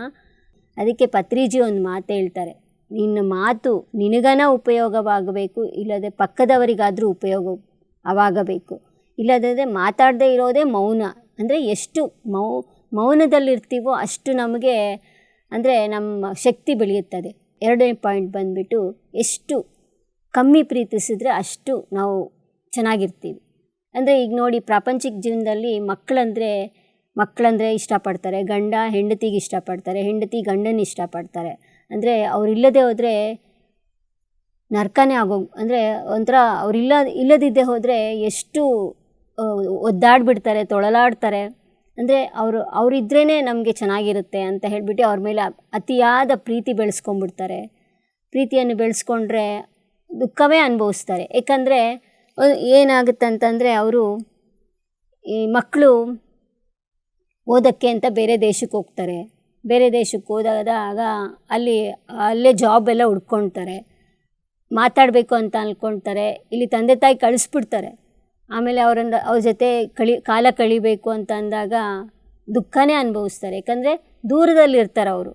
ಅದಕ್ಕೆ ಪತ್ರಿಜಿ ಒಂದು ಮಾತು ಹೇಳ್ತಾರೆ, ನಿನ್ನ ಮಾತು ನಿನಗನ ಉಪಯೋಗವಾಗಬೇಕು, ಇಲ್ಲದೆ ಪಕ್ಕದವರಿಗಾದರೂ ಉಪಯೋಗವಾಗಬೇಕು. ಇಲ್ಲದೇ ಮಾತಾಡದೇ ಇರೋದೇ ಮೌನ. ಅಂದರೆ ಎಷ್ಟು ಮೌನದಲ್ಲಿರ್ತೀವೋ ಅಷ್ಟು ನಮಗೆ ಅಂದರೆ ನಮ್ಮ ಶಕ್ತಿ ಬೆಳೆಯುತ್ತದೆ. 2ನೇ ಪಾಯಿಂಟ್ ಬಂದುಬಿಟ್ಟು, ಎಷ್ಟು ಕಮ್ಮಿ ಪ್ರೀತಿಸಿದರೆ ಅಷ್ಟು ನಾವು ಚೆನ್ನಾಗಿರ್ತೀವಿ. ಅಂದರೆ ಈಗ ನೋಡಿ, ಪ್ರಾಪಂಚಿಕ ಜೀವನದಲ್ಲಿ ಮಕ್ಕಳಂದರೆ ಇಷ್ಟಪಡ್ತಾರೆ, ಗಂಡ ಹೆಂಡತಿಗೆ ಇಷ್ಟಪಡ್ತಾರೆ, ಹೆಂಡತಿ ಗಂಡನ ಇಷ್ಟಪಡ್ತಾರೆ. ಅಂದರೆ ಅವರಿಲ್ಲದೆ ಹೋದರೆ ನರಕನೇ ಅಂದರೆ ಒಂಥರ ಇಲ್ಲದಿದ್ದೇ ಹೋದರೆ ಎಷ್ಟು ಒದ್ದಾಡಿಬಿಡ್ತಾರೆ, ತೊಳಲಾಡ್ತಾರೆ. ಅಂದರೆ ಅವರಿದ್ರೇ ನಮಗೆ ಚೆನ್ನಾಗಿರುತ್ತೆ ಅಂತ ಹೇಳಿಬಿಟ್ಟು ಅವ್ರ ಮೇಲೆ ಅತಿಯಾದ ಪ್ರೀತಿ ಬೆಳೆಸ್ಕೊಂಡ್ಬಿಡ್ತಾರೆ. ಪ್ರೀತಿಯನ್ನು ಬೆಳೆಸ್ಕೊಂಡ್ರೆ ದುಃಖವೇ ಅನುಭವಿಸ್ತಾರೆ. ಏಕೆಂದರೆ ಏನಾಗುತ್ತೆ ಅಂತಂದರೆ, ಈ ಮಕ್ಕಳು ಓದೋಕ್ಕೆ ಅಂತ ಬೇರೆ ದೇಶಕ್ಕೆ ಹೋಗ್ತಾರೆ. ಬೇರೆ ದೇಶಕ್ಕೆ ಹೋದಾಗ ಅಲ್ಲೇ ಜಾಬ್ ಎಲ್ಲ ಹುಡ್ಕೊಳ್ತಾರೆ. ಮಾತಾಡಬೇಕು ಅಂತ ಅಂದ್ಕೊಳ್ತಾರೆ. ಇಲ್ಲಿ ತಂದೆ ತಾಯಿ ಕಳಿಸ್ಬಿಡ್ತಾರೆ. ಆಮೇಲೆ ಅವ್ರ ಜೊತೆ ಕಾಲ ಕಳಿಬೇಕು ಅಂತ ಅಂದಾಗ ದುಃಖನೇ ಅನುಭವಿಸ್ತಾರೆ. ಯಾಕಂದರೆ ದೂರದಲ್ಲಿರ್ತಾರೆ ಅವರು.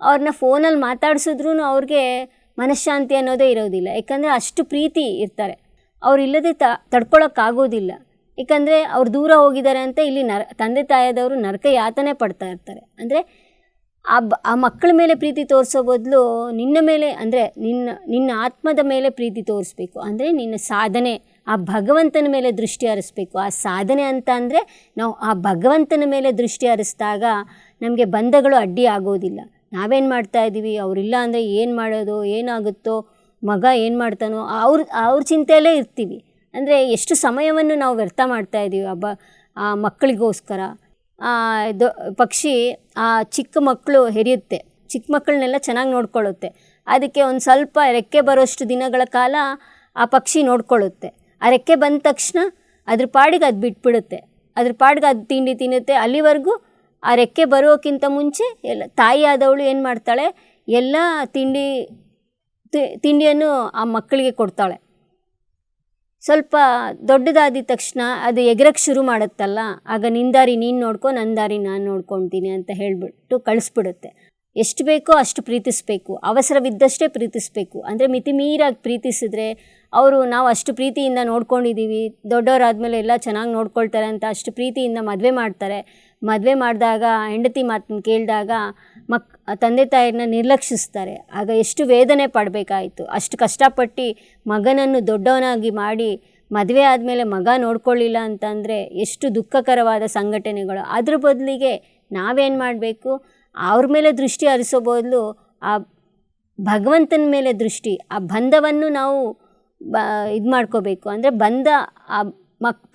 ಅವ್ರನ್ನ ಫೋನಲ್ಲಿ ಮಾತಾಡ್ಸಿದ್ರೂ ಅವ್ರಿಗೆ ಮನಃಶಾಂತಿ ಅನ್ನೋದೇ ಇರೋದಿಲ್ಲ. ಯಾಕಂದರೆ ಅಷ್ಟು ಪ್ರೀತಿ ಇರ್ತಾರೆ. ಅವರಿಲ್ಲದೆ ತಡ್ಕೊಳಕ್ಕಾಗೋದಿಲ್ಲ. ಏಕೆಂದರೆ ಅವ್ರು ದೂರ ಹೋಗಿದ್ದಾರೆ ಅಂತ ಇಲ್ಲಿ ತಂದೆ ತಾಯಿಯದವರು ನರಕ ಯಾತನೆ ಪಡ್ತಾ ಇರ್ತಾರೆ. ಅಂದರೆ ಆ ಮಕ್ಕಳ ಮೇಲೆ ಪ್ರೀತಿ ತೋರಿಸೋ ಬದಲು ನಿನ್ನ ಮೇಲೆ, ಅಂದರೆ ನಿನ್ನ ಆತ್ಮದ ಮೇಲೆ ಪ್ರೀತಿ ತೋರಿಸ್ಬೇಕು. ಅಂದರೆ ನಿನ್ನ ಸಾಧನೆ, ಆ ಭಗವಂತನ ಮೇಲೆ ದೃಷ್ಟಿ ಹರಿಸ್ಬೇಕು. ಆ ಸಾಧನೆ ಅಂತ ಅಂದರೆ ನಾವು ಆ ಭಗವಂತನ ಮೇಲೆ ದೃಷ್ಟಿ ಹರಿಸಿದಾಗ ನಮಗೆ ಬಂಧಗಳು ಅಡ್ಡಿ ಆಗೋದಿಲ್ಲ. ನಾವೇನು ಮಾಡ್ತಾಯಿದ್ದೀವಿ, ಅವರಿಲ್ಲ ಅಂದರೆ ಏನು ಮಾಡೋದು, ಏನಾಗುತ್ತೋ, ಮಗ ಏನು ಮಾಡ್ತಾನೋ, ಅವ್ರ ಚಿಂತೆಯಲ್ಲೇ ಇರ್ತೀವಿ. ಅಂದರೆ ಎಷ್ಟು ಸಮಯವನ್ನು ನಾವು ವ್ಯರ್ಥ ಮಾಡ್ತಾಯಿದ್ದೀವಿ ಆ ಮಕ್ಕಳಿಗೋಸ್ಕರ. ಪಕ್ಷಿ ಚಿಕ್ಕ ಮಕ್ಕಳು ಹೆರಿಯುತ್ತೆ, ಚಿಕ್ಕ ಮಕ್ಕಳನ್ನೆಲ್ಲ ಚೆನ್ನಾಗಿ ನೋಡ್ಕೊಳ್ಳುತ್ತೆ. ಅದಕ್ಕೆ ಒಂದು ಸ್ವಲ್ಪ ರೆಕ್ಕೆ ಬರೋಷ್ಟು ದಿನಗಳ ಕಾಲ ಆ ಪಕ್ಷಿ ನೋಡ್ಕೊಳ್ಳುತ್ತೆ. ಆ ರೆಕ್ಕೆ ಬಂದ ತಕ್ಷಣ ಅದ್ರ ಪಾಡಿಗೆ ಅದು ಬಿಟ್ಬಿಡುತ್ತೆ. ಅದ್ರ ಪಾಡಿಗೆ ಅದು ತಿಂಡಿ ತಿನ್ನುತ್ತೆ. ಅಲ್ಲಿವರೆಗೂ ಆ ರೆಕ್ಕೆ ಬರೋಕ್ಕಿಂತ ಮುಂಚೆ ತಾಯಿ ಆದವಳು ಏನು ಮಾಡ್ತಾಳೆ, ಎಲ್ಲ ತಿಂಡಿಯನ್ನು ಆ ಮಕ್ಕಳಿಗೆ ಕೊಡ್ತಾಳೆ. ಸ್ವಲ್ಪ ದೊಡ್ಡದಾದ ತಕ್ಷಣ ಅದು ಎಗರಕ್ಕೆ ಶುರು ಮಾಡುತ್ತಲ್ಲ, ಆಗ ನಿನ್ನ ದಾರಿ ನೀನು ನೋಡ್ಕೊ, ನನ್ನ ದಾರಿ ನಾನು ನೋಡ್ಕೊತೀನಿ ಅಂತ ಹೇಳಿಬಿಟ್ಟು ಕಳಿಸ್ಬಿಡುತ್ತೆ. ಎಷ್ಟು ಬೇಕೋ ಅಷ್ಟು ಪ್ರೀತಿಸಬೇಕು, ಅವಸರವಿದ್ದಷ್ಟೇ ಪ್ರೀತಿಸಬೇಕು. ಅಂದರೆ ಮಿತಿಮೀರಾಗಿ ಪ್ರೀತಿಸಿದ್ರೆ ನಾವು ಅಷ್ಟು ಪ್ರೀತಿಯಿಂದ ನೋಡ್ಕೊಂಡಿದ್ದೀವಿ, ದೊಡ್ಡವರಾದಮೇಲೆ ಎಲ್ಲ ಚೆನ್ನಾಗಿ ನೋಡ್ಕೊಳ್ತಾರೆ ಅಂತ ಅಷ್ಟು ಪ್ರೀತಿಯಿಂದ ಮದುವೆ ಮಾಡ್ತಾರೆ. ಮದುವೆ ಮಾಡಿದಾಗ ಹೆಂಡತಿ ಮಾತನ್ನು ಕೇಳಿದಾಗ ತಂದೆ ತಾಯಿಯನ್ನ ನಿರ್ಲಕ್ಷಿಸ್ತಾರೆ. ಆಗ ಎಷ್ಟು ವೇದನೆ ಪಡಬೇಕಾಯಿತು. ಅಷ್ಟು ಕಷ್ಟಪಟ್ಟು ಮಗನನ್ನು ದೊಡ್ಡವನಾಗಿ ಮಾಡಿ ಮದುವೆ ಆದಮೇಲೆ ಮಗ ನೋಡ್ಕೊಳ್ಳಿಲ್ಲ ಅಂತಂದರೆ ಎಷ್ಟು ದುಃಖಕರವಾದ ಸಂಘಟನೆಗಳು. ಅದ್ರ ಬದಲಿಗೆ ನಾವೇನು ಮಾಡಬೇಕು, ಅವ್ರ ಮೇಲೆ ದೃಷ್ಟಿ ಹರಿಸೋ ಬದಲು ಆ ಭಗವಂತನ ಮೇಲೆ ದೃಷ್ಟಿ, ಆ ಬಂಧವನ್ನು ನಾವು ಇದು ಮಾಡ್ಕೋಬೇಕು. ಅಂದರೆ ಬಂಧ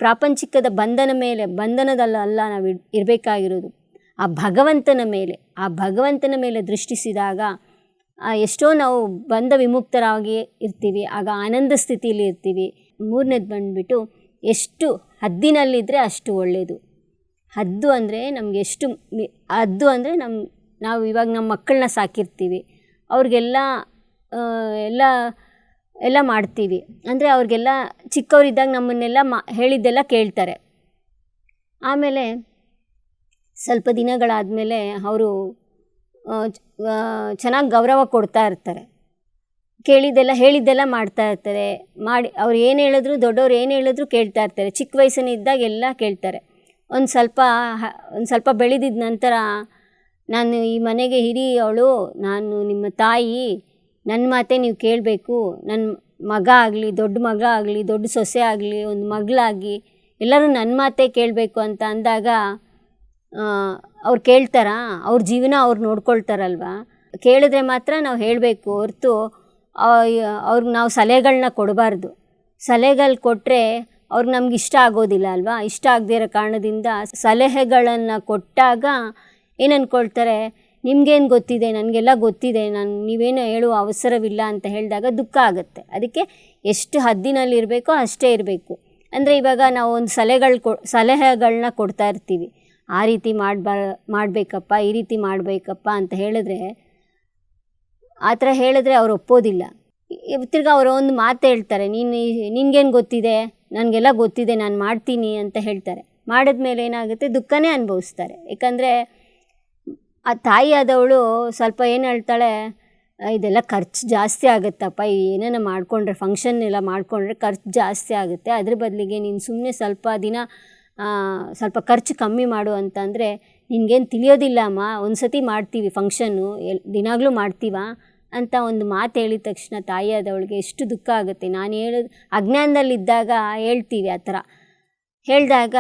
ಪ್ರಾಪಂಚಿಕದ ಬಂಧನದಲ್ಲ ನಾವು ಇರಬೇಕಾಗಿರೋದು, ಆ ಭಗವಂತನ ಮೇಲೆ ದೃಷ್ಟಿಸಿದಾಗ ಎಷ್ಟೋ ನಾವು ಬಂಧ ವಿಮುಕ್ತರಾಗಿ ಇರ್ತೀವಿ. ಆಗ ಆನಂದ ಸ್ಥಿತಿಯಲ್ಲಿ ಇರ್ತೀವಿ. ಮೂರನೇದು ಬಂದುಬಿಟ್ಟು, ಎಷ್ಟು ಹದ್ದಿನಲ್ಲಿದ್ದರೆ ಅಷ್ಟು ಒಳ್ಳೆಯದು. ಹದ್ದು ಅಂದರೆ ನಮಗೆ ಹದ್ದು ಅಂದರೆ ನಾವು ಇವಾಗ ನಮ್ಮ ಮಕ್ಕಳನ್ನ ಸಾಕಿರ್ತೀವಿ, ಅವ್ರಿಗೆಲ್ಲ ಎಲ್ಲ ಮಾಡ್ತೀವಿ. ಅಂದರೆ ಅವ್ರಿಗೆಲ್ಲ ಚಿಕ್ಕವರಿದ್ದಾಗ ನಮ್ಮನ್ನೆಲ್ಲ ಹೇಳಿದ್ದೆಲ್ಲ ಕೇಳ್ತಾರೆ. ಆಮೇಲೆ ಸ್ವಲ್ಪ ದಿನಗಳಾದಮೇಲೆ ಅವರು ಚೆನ್ನಾಗಿ ಗೌರವ ಕೊಡ್ತಾ ಇರ್ತಾರೆ. ಹೇಳಿದ್ದೆಲ್ಲ ಮಾಡ್ತಾ ಇರ್ತಾರೆ. ಅವ್ರು ಏನು ಹೇಳಿದ್ರು, ದೊಡ್ಡವ್ರು ಏನು ಹೇಳಿದ್ರು ಕೇಳ್ತಾ ಇರ್ತಾರೆ. ಚಿಕ್ಕ ವಯಸ್ಸಿನಿದ್ದಾಗ ಎಲ್ಲ ಕೇಳ್ತಾರೆ. ಒಂದು ಸ್ವಲ್ಪ ಬೆಳೆದಿದ್ದ ನಂತರ, ನಾನು ಈ ಮನೆಗೆ ಹಿರಿಯವಳು, ನಾನು ನಿಮ್ಮ ತಾಯಿ, ನನ್ನ ಮಾತೇ ನೀವು ಕೇಳಬೇಕು, ನನ್ನ ಮಗ ಆಗಲಿ, ದೊಡ್ಡ ಮಗ ಆಗಲಿ, ದೊಡ್ಡ ಸೊಸೆ ಆಗಲಿ, ಒಂದು ಮಗಳಾಗಿ ಎಲ್ಲರೂ ನನ್ನ ಮಾತೇ ಕೇಳಬೇಕು ಅಂತ ಅಂದಾಗ ಅವ್ರು ಕೇಳ್ತಾರಾ? ಅವ್ರ ಜೀವನ ಅವ್ರು ನೋಡ್ಕೊಳ್ತಾರಲ್ವ. ಕೇಳಿದ್ರೆ ಮಾತ್ರ ನಾವು ಹೇಳಬೇಕು ಹೊರತು ಅವ್ರಿಗೆ ನಾವು ಸಲಹೆಗಳನ್ನ ಕೊಡಬಾರ್ದು. ಸಲಹೆಗಳು ಕೊಟ್ಟರೆ ಅವ್ರಿಗೆ ನಮ್ಗೆ ಇಷ್ಟ ಆಗೋದಿಲ್ಲ ಅಲ್ವಾ. ಇಷ್ಟ ಆಗದೇ ಇರೋ ಕಾರಣದಿಂದ ಸಲಹೆಗಳನ್ನು ಕೊಟ್ಟಾಗ ಏನು ಅಂದ್ಕೊಳ್ತಾರೆ, ನಿಮಗೇನು ಗೊತ್ತಿದೆ, ನನಗೆಲ್ಲ ಗೊತ್ತಿದೆ, ನೀವೇನು ಹೇಳುವ ಅವಸರವಿಲ್ಲ ಅಂತ ಹೇಳಿದಾಗ ದುಃಖ ಆಗುತ್ತೆ. ಅದಕ್ಕೆ ಎಷ್ಟು ಹದ್ದಿನಲ್ಲಿರಬೇಕೋ ಅಷ್ಟೇ ಇರಬೇಕು. ಅಂದರೆ ಇವಾಗ ನಾವು ಒಂದು ಸಲಹೆಗಳನ್ನ ಕೊಡ್ತಾ ಇರ್ತೀವಿ. ಆ ರೀತಿ ಮಾಡಬೇಕಪ್ಪ, ಈ ರೀತಿ ಮಾಡಬೇಕಪ್ಪ ಅಂತ ಹೇಳಿದ್ರೆ, ಆ ಥರ ಹೇಳಿದ್ರೆ ಅವ್ರು ಒಪ್ಪೋದಿಲ್ಲ. ತಿರ್ಗಿ ಅವರು ಒಂದು ಮಾತು ಹೇಳ್ತಾರೆ, ನಿನಗೇನು ಗೊತ್ತಿದೆ, ನನಗೆಲ್ಲ ಗೊತ್ತಿದೆ, ನಾನು ಮಾಡ್ತೀನಿ ಅಂತ ಹೇಳ್ತಾರೆ. ಮಾಡಿದ್ಮೇಲೆ ಏನಾಗುತ್ತೆ, ದುಃಖನೇ ಅನುಭವಿಸ್ತಾರೆ. ಯಾಕಂದರೆ ಆ ತಾಯಿ ಆದವಳು ಸ್ವಲ್ಪ ಏನು ಹೇಳ್ತಾಳೆ, ಇದೆಲ್ಲ ಖರ್ಚು ಜಾಸ್ತಿ ಆಗುತ್ತಪ್ಪ, ಏನೇನೋ ಮಾಡಿಕೊಂಡ್ರೆ, ಫಂಕ್ಷನ್ ಎಲ್ಲ ಮಾಡಿಕೊಂಡ್ರೆ ಖರ್ಚು ಜಾಸ್ತಿ ಆಗುತ್ತೆ, ಅದ್ರ ಬದಲಿಗೆ ನೀನು ಸುಮ್ಮನೆ ಸ್ವಲ್ಪ ಖರ್ಚು ಕಮ್ಮಿ ಮಾಡು ಅಂತಂದರೆ, ನಿನಗೇನು ತಿಳಿಯೋದಿಲ್ಲ ಅಮ್ಮ, ಒಂದು ಸತಿ ಮಾಡ್ತೀವಿ ಫಂಕ್ಷನ್ನು, ದಿನಾಗಲೂ ಮಾಡ್ತೀವ, ಅಂತ ಒಂದು ಮಾತು ಹೇಳಿದ ತಕ್ಷಣ ತಾಯಿಯಾದವಳಿಗೆ ಎಷ್ಟು ದುಃಖ ಆಗುತ್ತೆ. ನಾನು ಹೇಳೋದು ಅಜ್ಞಾನದಲ್ಲಿದ್ದಾಗ ಹೇಳ್ತೀವಿ ಆ ಥರ ಹೇಳಿದಾಗ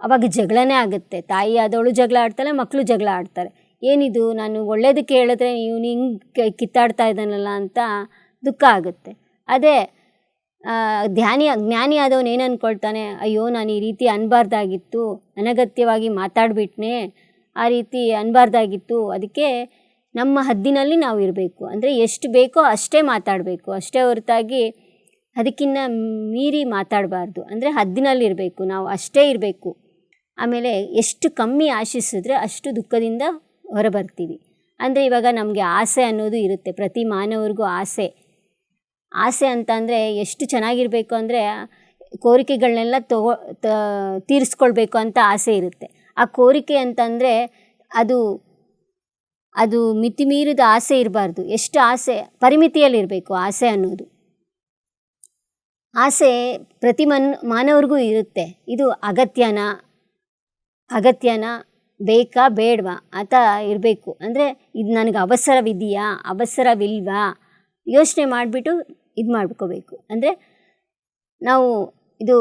ಅವಾಗ ಜಗಳನೇ ಆಗುತ್ತೆ. ತಾಯಿ ಆದವಳು ಜಗಳ ಆಡ್ತಾಳೆ, ಮಕ್ಕಳು ಜಗಳ ಆಡ್ತಾರೆ. ಏನಿದು ನಾನು ಒಳ್ಳೇದಕ್ಕೆ ಹೇಳಿದ್ರೆ ಇವನು ಹಿಂಗೆ ಕಿತ್ತಾಡ್ತಾ ಇದ್ದಾನಲ್ಲ ಅಂತ ದುಃಖ ಆಗುತ್ತೆ. ಅದೇ ಜ್ಞಾನಿ ಆದವನು ಏನು ಅಂದ್ಕೊಳ್ತಾನೆ, ಅಯ್ಯೋ ನಾನು ಈ ರೀತಿ ಅನ್ಬಾರ್ದಾಗಿತ್ತು, ಅನಗತ್ಯವಾಗಿ ಮಾತಾಡಿಬಿಟ್ನೆ, ಆ ರೀತಿ ಅನ್ಬಾರ್ದಾಗಿತ್ತು. ಅದಕ್ಕೆ ನಮ್ಮ ಹದ್ದಿನಲ್ಲಿ ನಾವು ಇರಬೇಕು. ಅಂದರೆ ಎಷ್ಟು ಬೇಕೋ ಅಷ್ಟೇ ಮಾತಾಡಬೇಕು, ಅಷ್ಟೇ ಹೊರತಾಗಿ ಅದಕ್ಕಿಂತ ಮೀರಿ ಮಾತಾಡಬಾರ್ದು. ಅಂದರೆ ಹದ್ದಿನಲ್ಲಿರಬೇಕು, ನಾವು ಅಷ್ಟೇ ಇರಬೇಕು. ಆಮೇಲೆ ಎಷ್ಟು ಕಮ್ಮಿ ಆಶಿಸಿದ್ರೆ ಅಷ್ಟು ದುಃಖದಿಂದ ಹೊರಬರ್ತೀವಿ. ಅಂದರೆ ಇವಾಗ ನಮಗೆ ಆಸೆ ಅನ್ನೋದು ಇರುತ್ತೆ, ಪ್ರತಿ ಮಾನವರಿಗೂ ಆಸೆ ಅಂತಂದರೆ ಎಷ್ಟು ಚೆನ್ನಾಗಿರಬೇಕು ಅಂದರೆ ಕೋರಿಕೆಗಳನ್ನೆಲ್ಲ ತೀರಿಸ್ಕೊಳ್ಬೇಕು ಅಂತ ಆಸೆ ಇರುತ್ತೆ. ಆ ಕೋರಿಕೆ ಅಂತಂದರೆ ಅದು ಮಿತಿಮೀರಿದ ಆಸೆ ಇರಬಾರ್ದು. ಎಷ್ಟು ಆಸೆ ಪರಿಮಿತಿಯಲ್ಲಿರಬೇಕು ಆಸೆ ಅನ್ನೋದು. ಆಸೆ ಪ್ರತಿ ಮಾನವರಿಗೂ ಇರುತ್ತೆ. ಇದು ಅಗತ್ಯನಾ ಬೇಕಾ ಬೇಡವಾ ಅಂತ ಇರಬೇಕು. ಅಂದರೆ ಇದು ನನಗೆ ಅವಸರವಿದೆಯಾ ಅವಸರವಿಲ್ವಾ ಯೋಚನೆ ಮಾಡಿಬಿಟ್ಟು ಇದು ಮಾಡ್ಕೋಬೇಕು. ಅಂದರೆ ನಾವು ಇದು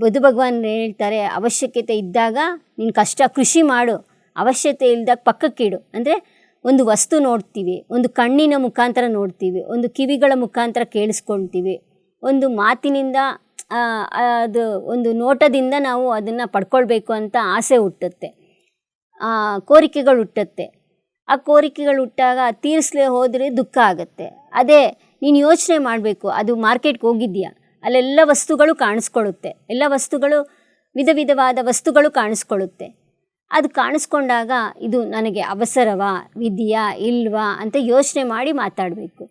ಬುದ್ಧ ಭಗವಾನ್ ಹೇಳ್ತಾರೆ, ಅವಶ್ಯಕತೆ ಇದ್ದಾಗ ನೀನು ಕೃಷಿ ಮಾಡು, ಅವಶ್ಯಕತೆ ಇಲ್ದಾಗ ಪಕ್ಕಕ್ಕಿಡು. ಅಂದರೆ ಒಂದು ವಸ್ತು ನೋಡ್ತೀವಿ, ಒಂದು ಕಣ್ಣಿನ ಮುಖಾಂತರ ನೋಡ್ತೀವಿ, ಒಂದು ಕಿವಿಗಳ ಮುಖಾಂತರ ಕೇಳಿಸ್ಕೊಳ್ತೀವಿ, ಒಂದು ಮಾತಿನಿಂದ ಅದು ಒಂದು ನೋಟದಿಂದ ನಾವು ಅದನ್ನು ಪಡ್ಕೊಳ್ಬೇಕು ಅಂತ ಆಸೆ ಹುಟ್ಟುತ್ತೆ, ಕೋರಿಕೆಗಳು ಹುಟ್ಟುತ್ತೆ. ಆ ಕೋರಿಕೆಗಳು ಹುಟ್ಟಾಗ ತೀರಿಸಲೇ ಹೋದರೆ ದುಃಖ ಆಗುತ್ತೆ. ಅದೇ ನೀನು ಯೋಚನೆ ಮಾಡಬೇಕು, ಅದು ಮಾರ್ಕೆಟ್ಗೆ ಹೋಗಿದ್ಯಾ, ಅಲ್ಲೆಲ್ಲ ವಸ್ತುಗಳು ಕಾಣಿಸ್ಕೊಳ್ಳುತ್ತೆ, ಎಲ್ಲ ವಸ್ತುಗಳು ವಿಧವಾದ ವಸ್ತುಗಳು ಕಾಣಿಸ್ಕೊಳ್ಳುತ್ತೆ. ಅದು ಕಾಣಿಸ್ಕೊಂಡಾಗ ಇದು ನನಗೆ ಅವಸರವಾ ಇದೆಯಾ ಇಲ್ವಾ ಅಂತ ಯೋಚನೆ ಮಾಡಿ ಮಾತಾಡಬೇಕು,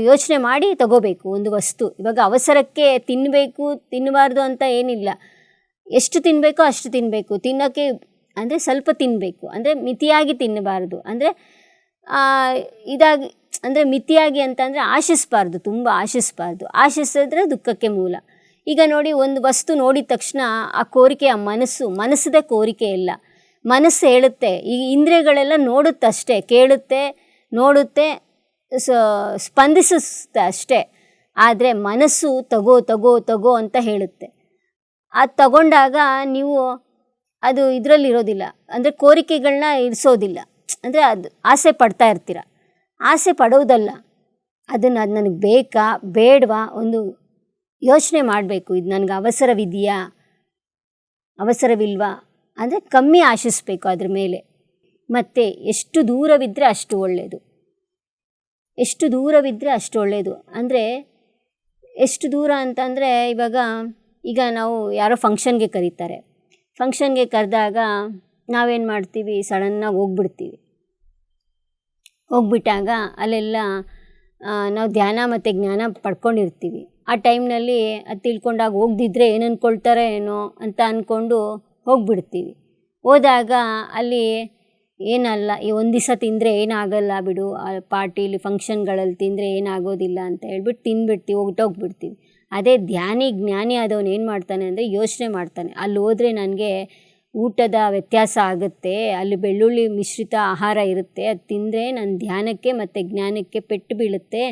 ಯೋಚನೆ ಮಾಡಿ ತಗೋಬೇಕು ಒಂದು ವಸ್ತು. ಇವಾಗ ಅವಸರಕ್ಕೆ ತಿನ್ನಬಾರ್ದು ಅಂತ ಏನಿಲ್ಲ, ಎಷ್ಟು ತಿನ್ನಬೇಕೋ ಅಷ್ಟು ತಿನ್ನಬೇಕು. ತಿನ್ನೋಕ್ಕೆ ಅಂದರೆ ಸ್ವಲ್ಪ ತಿನ್ನಬೇಕು, ಅಂದರೆ ಮಿತಿಯಾಗಿ ತಿನ್ನಬಾರ್ದು. ಅಂದರೆ ಅಂದರೆ ಮಿತಿಯಾಗಿ ಅಂತಂದರೆ ಆಶಿಸಬಾರ್ದು, ತುಂಬ ಆಶಿಸಿದ್ರೆ ದುಃಖಕ್ಕೆ ಮೂಲ. ಈಗ ನೋಡಿ, ಒಂದು ವಸ್ತು ನೋಡಿದ ತಕ್ಷಣ ಆ ಕೋರಿಕೆ, ಆ ಮನಸ್ಸದೇ ಕೋರಿಕೆ ಇಲ್ಲ. ಮನಸ್ಸು ಹೇಳುತ್ತೆ, ಈ ಇಂದ್ರಿಯಗಳೆಲ್ಲ ನೋಡುತ್ತಷ್ಟೇ, ಕೇಳುತ್ತೆ, ನೋಡುತ್ತೆ, ಸ್ಪಂದಿಸುತ್ತೆ ಅಷ್ಟೇ. ಆದರೆ ಮನಸ್ಸು ತಗೋ ಅಂತ ಹೇಳುತ್ತೆ. ಅದು ತಗೊಂಡಾಗ ನೀವು ಅದು ಇದರಲ್ಲಿರೋದಿಲ್ಲ, ಅಂದರೆ ಕೋರಿಕೆಗಳನ್ನ ಇರಿಸೋದಿಲ್ಲ. ಅಂದರೆ ಅದು ಆಸೆ ಪಡ್ತಾ ಇರ್ತೀರ. ಆಸೆ ಪಡೋದಲ್ಲ, ಅದು ನನಗೆ ಬೇಕಾ ಬೇಡವಾ ಒಂದು ಯೋಚನೆ ಮಾಡಬೇಕು. ಇದು ನನಗೆ ಅವಸರವಿದೆಯಾ ಅವಸರವಿಲ್ವಾ ಅಂದರೆ ಕಮ್ಮಿ ಆಶಿಸಬೇಕು ಅದ್ರ ಮೇಲೆ. ಮತ್ತು ಎಷ್ಟು ದೂರವಿದ್ದರೆ ಅಷ್ಟು ಒಳ್ಳೆಯದು, ಅಂದರೆ ಎಷ್ಟು ದೂರ ಅಂತಂದರೆ ಈಗ ನಾವು ಯಾರೋ ಫಂಕ್ಷನ್ಗೆ ಕರೀತಾರೆ, ಫಂಕ್ಷನ್ಗೆ ಕರೆದಾಗ ನಾವೇನು ಮಾಡ್ತೀವಿ, ಸಡನ್ನಾಗಿ ಹೋಗ್ಬಿಟ್ಟಾಗ ಅಲ್ಲೆಲ್ಲ ನಾವು ಧ್ಯಾನ ಮತ್ತು ಜ್ಞಾನ ಪಡ್ಕೊಂಡಿರ್ತೀವಿ. ಆ ಟೈಮ್ನಲ್ಲಿ ಅದು ತಿಳ್ಕೊಂಡಾಗ ಹೋಗದಿದ್ದರೆ ಏನು ಅಂದ್ಕೊಳ್ತಾರೆ ಏನೋ ಅಂತ ಅಂದ್ಕೊಂಡು ಹೋಗ್ಬಿಡ್ತೀವಿ. ಹೋದಾಗ ಅಲ್ಲಿ ಏನಲ್ಲ, ಈ ಒಂದು ದಿವಸ ತಿಂದರೆ ಏನಾಗಲ್ಲ ಬಿಡು, ಆ ಪಾರ್ಟಿಲಿ ಫಂಕ್ಷನ್ಗಳಲ್ಲಿ ತಿಂದರೆ ಏನಾಗೋದಿಲ್ಲ ಅಂತ ಹೇಳ್ಬಿಟ್ಟು ತಿಂದ್ಬಿಡ್ತೀವಿ, ಹೊರಟೋಗ್ಬಿಡ್ತೀವಿ. ಅದೇ ಜ್ಞಾನಿ ಆದವನು ಏನು ಮಾಡ್ತಾನೆ ಅಂದರೆ ಯೋಚನೆ ಮಾಡ್ತಾನೆ, ಅಲ್ಲಿ ಹೋದರೆ ನನಗೆ ಊಟದ ವ್ಯತ್ಯಾಸ ಆಗುತ್ತೆ, ಅಲ್ಲಿ ಬೆಳ್ಳುಳ್ಳಿ ಮಿಶ್ರಿತ ಆಹಾರ ಇರುತ್ತೆ, ಅದು ತಿಂದರೆ ನನ್ನ ಧ್ಯಾನಕ್ಕೆ ಮತ್ತು ಜ್ಞಾನಕ್ಕೆ ಪೆಟ್ಟು ಬೀಳುತ್ತೆ,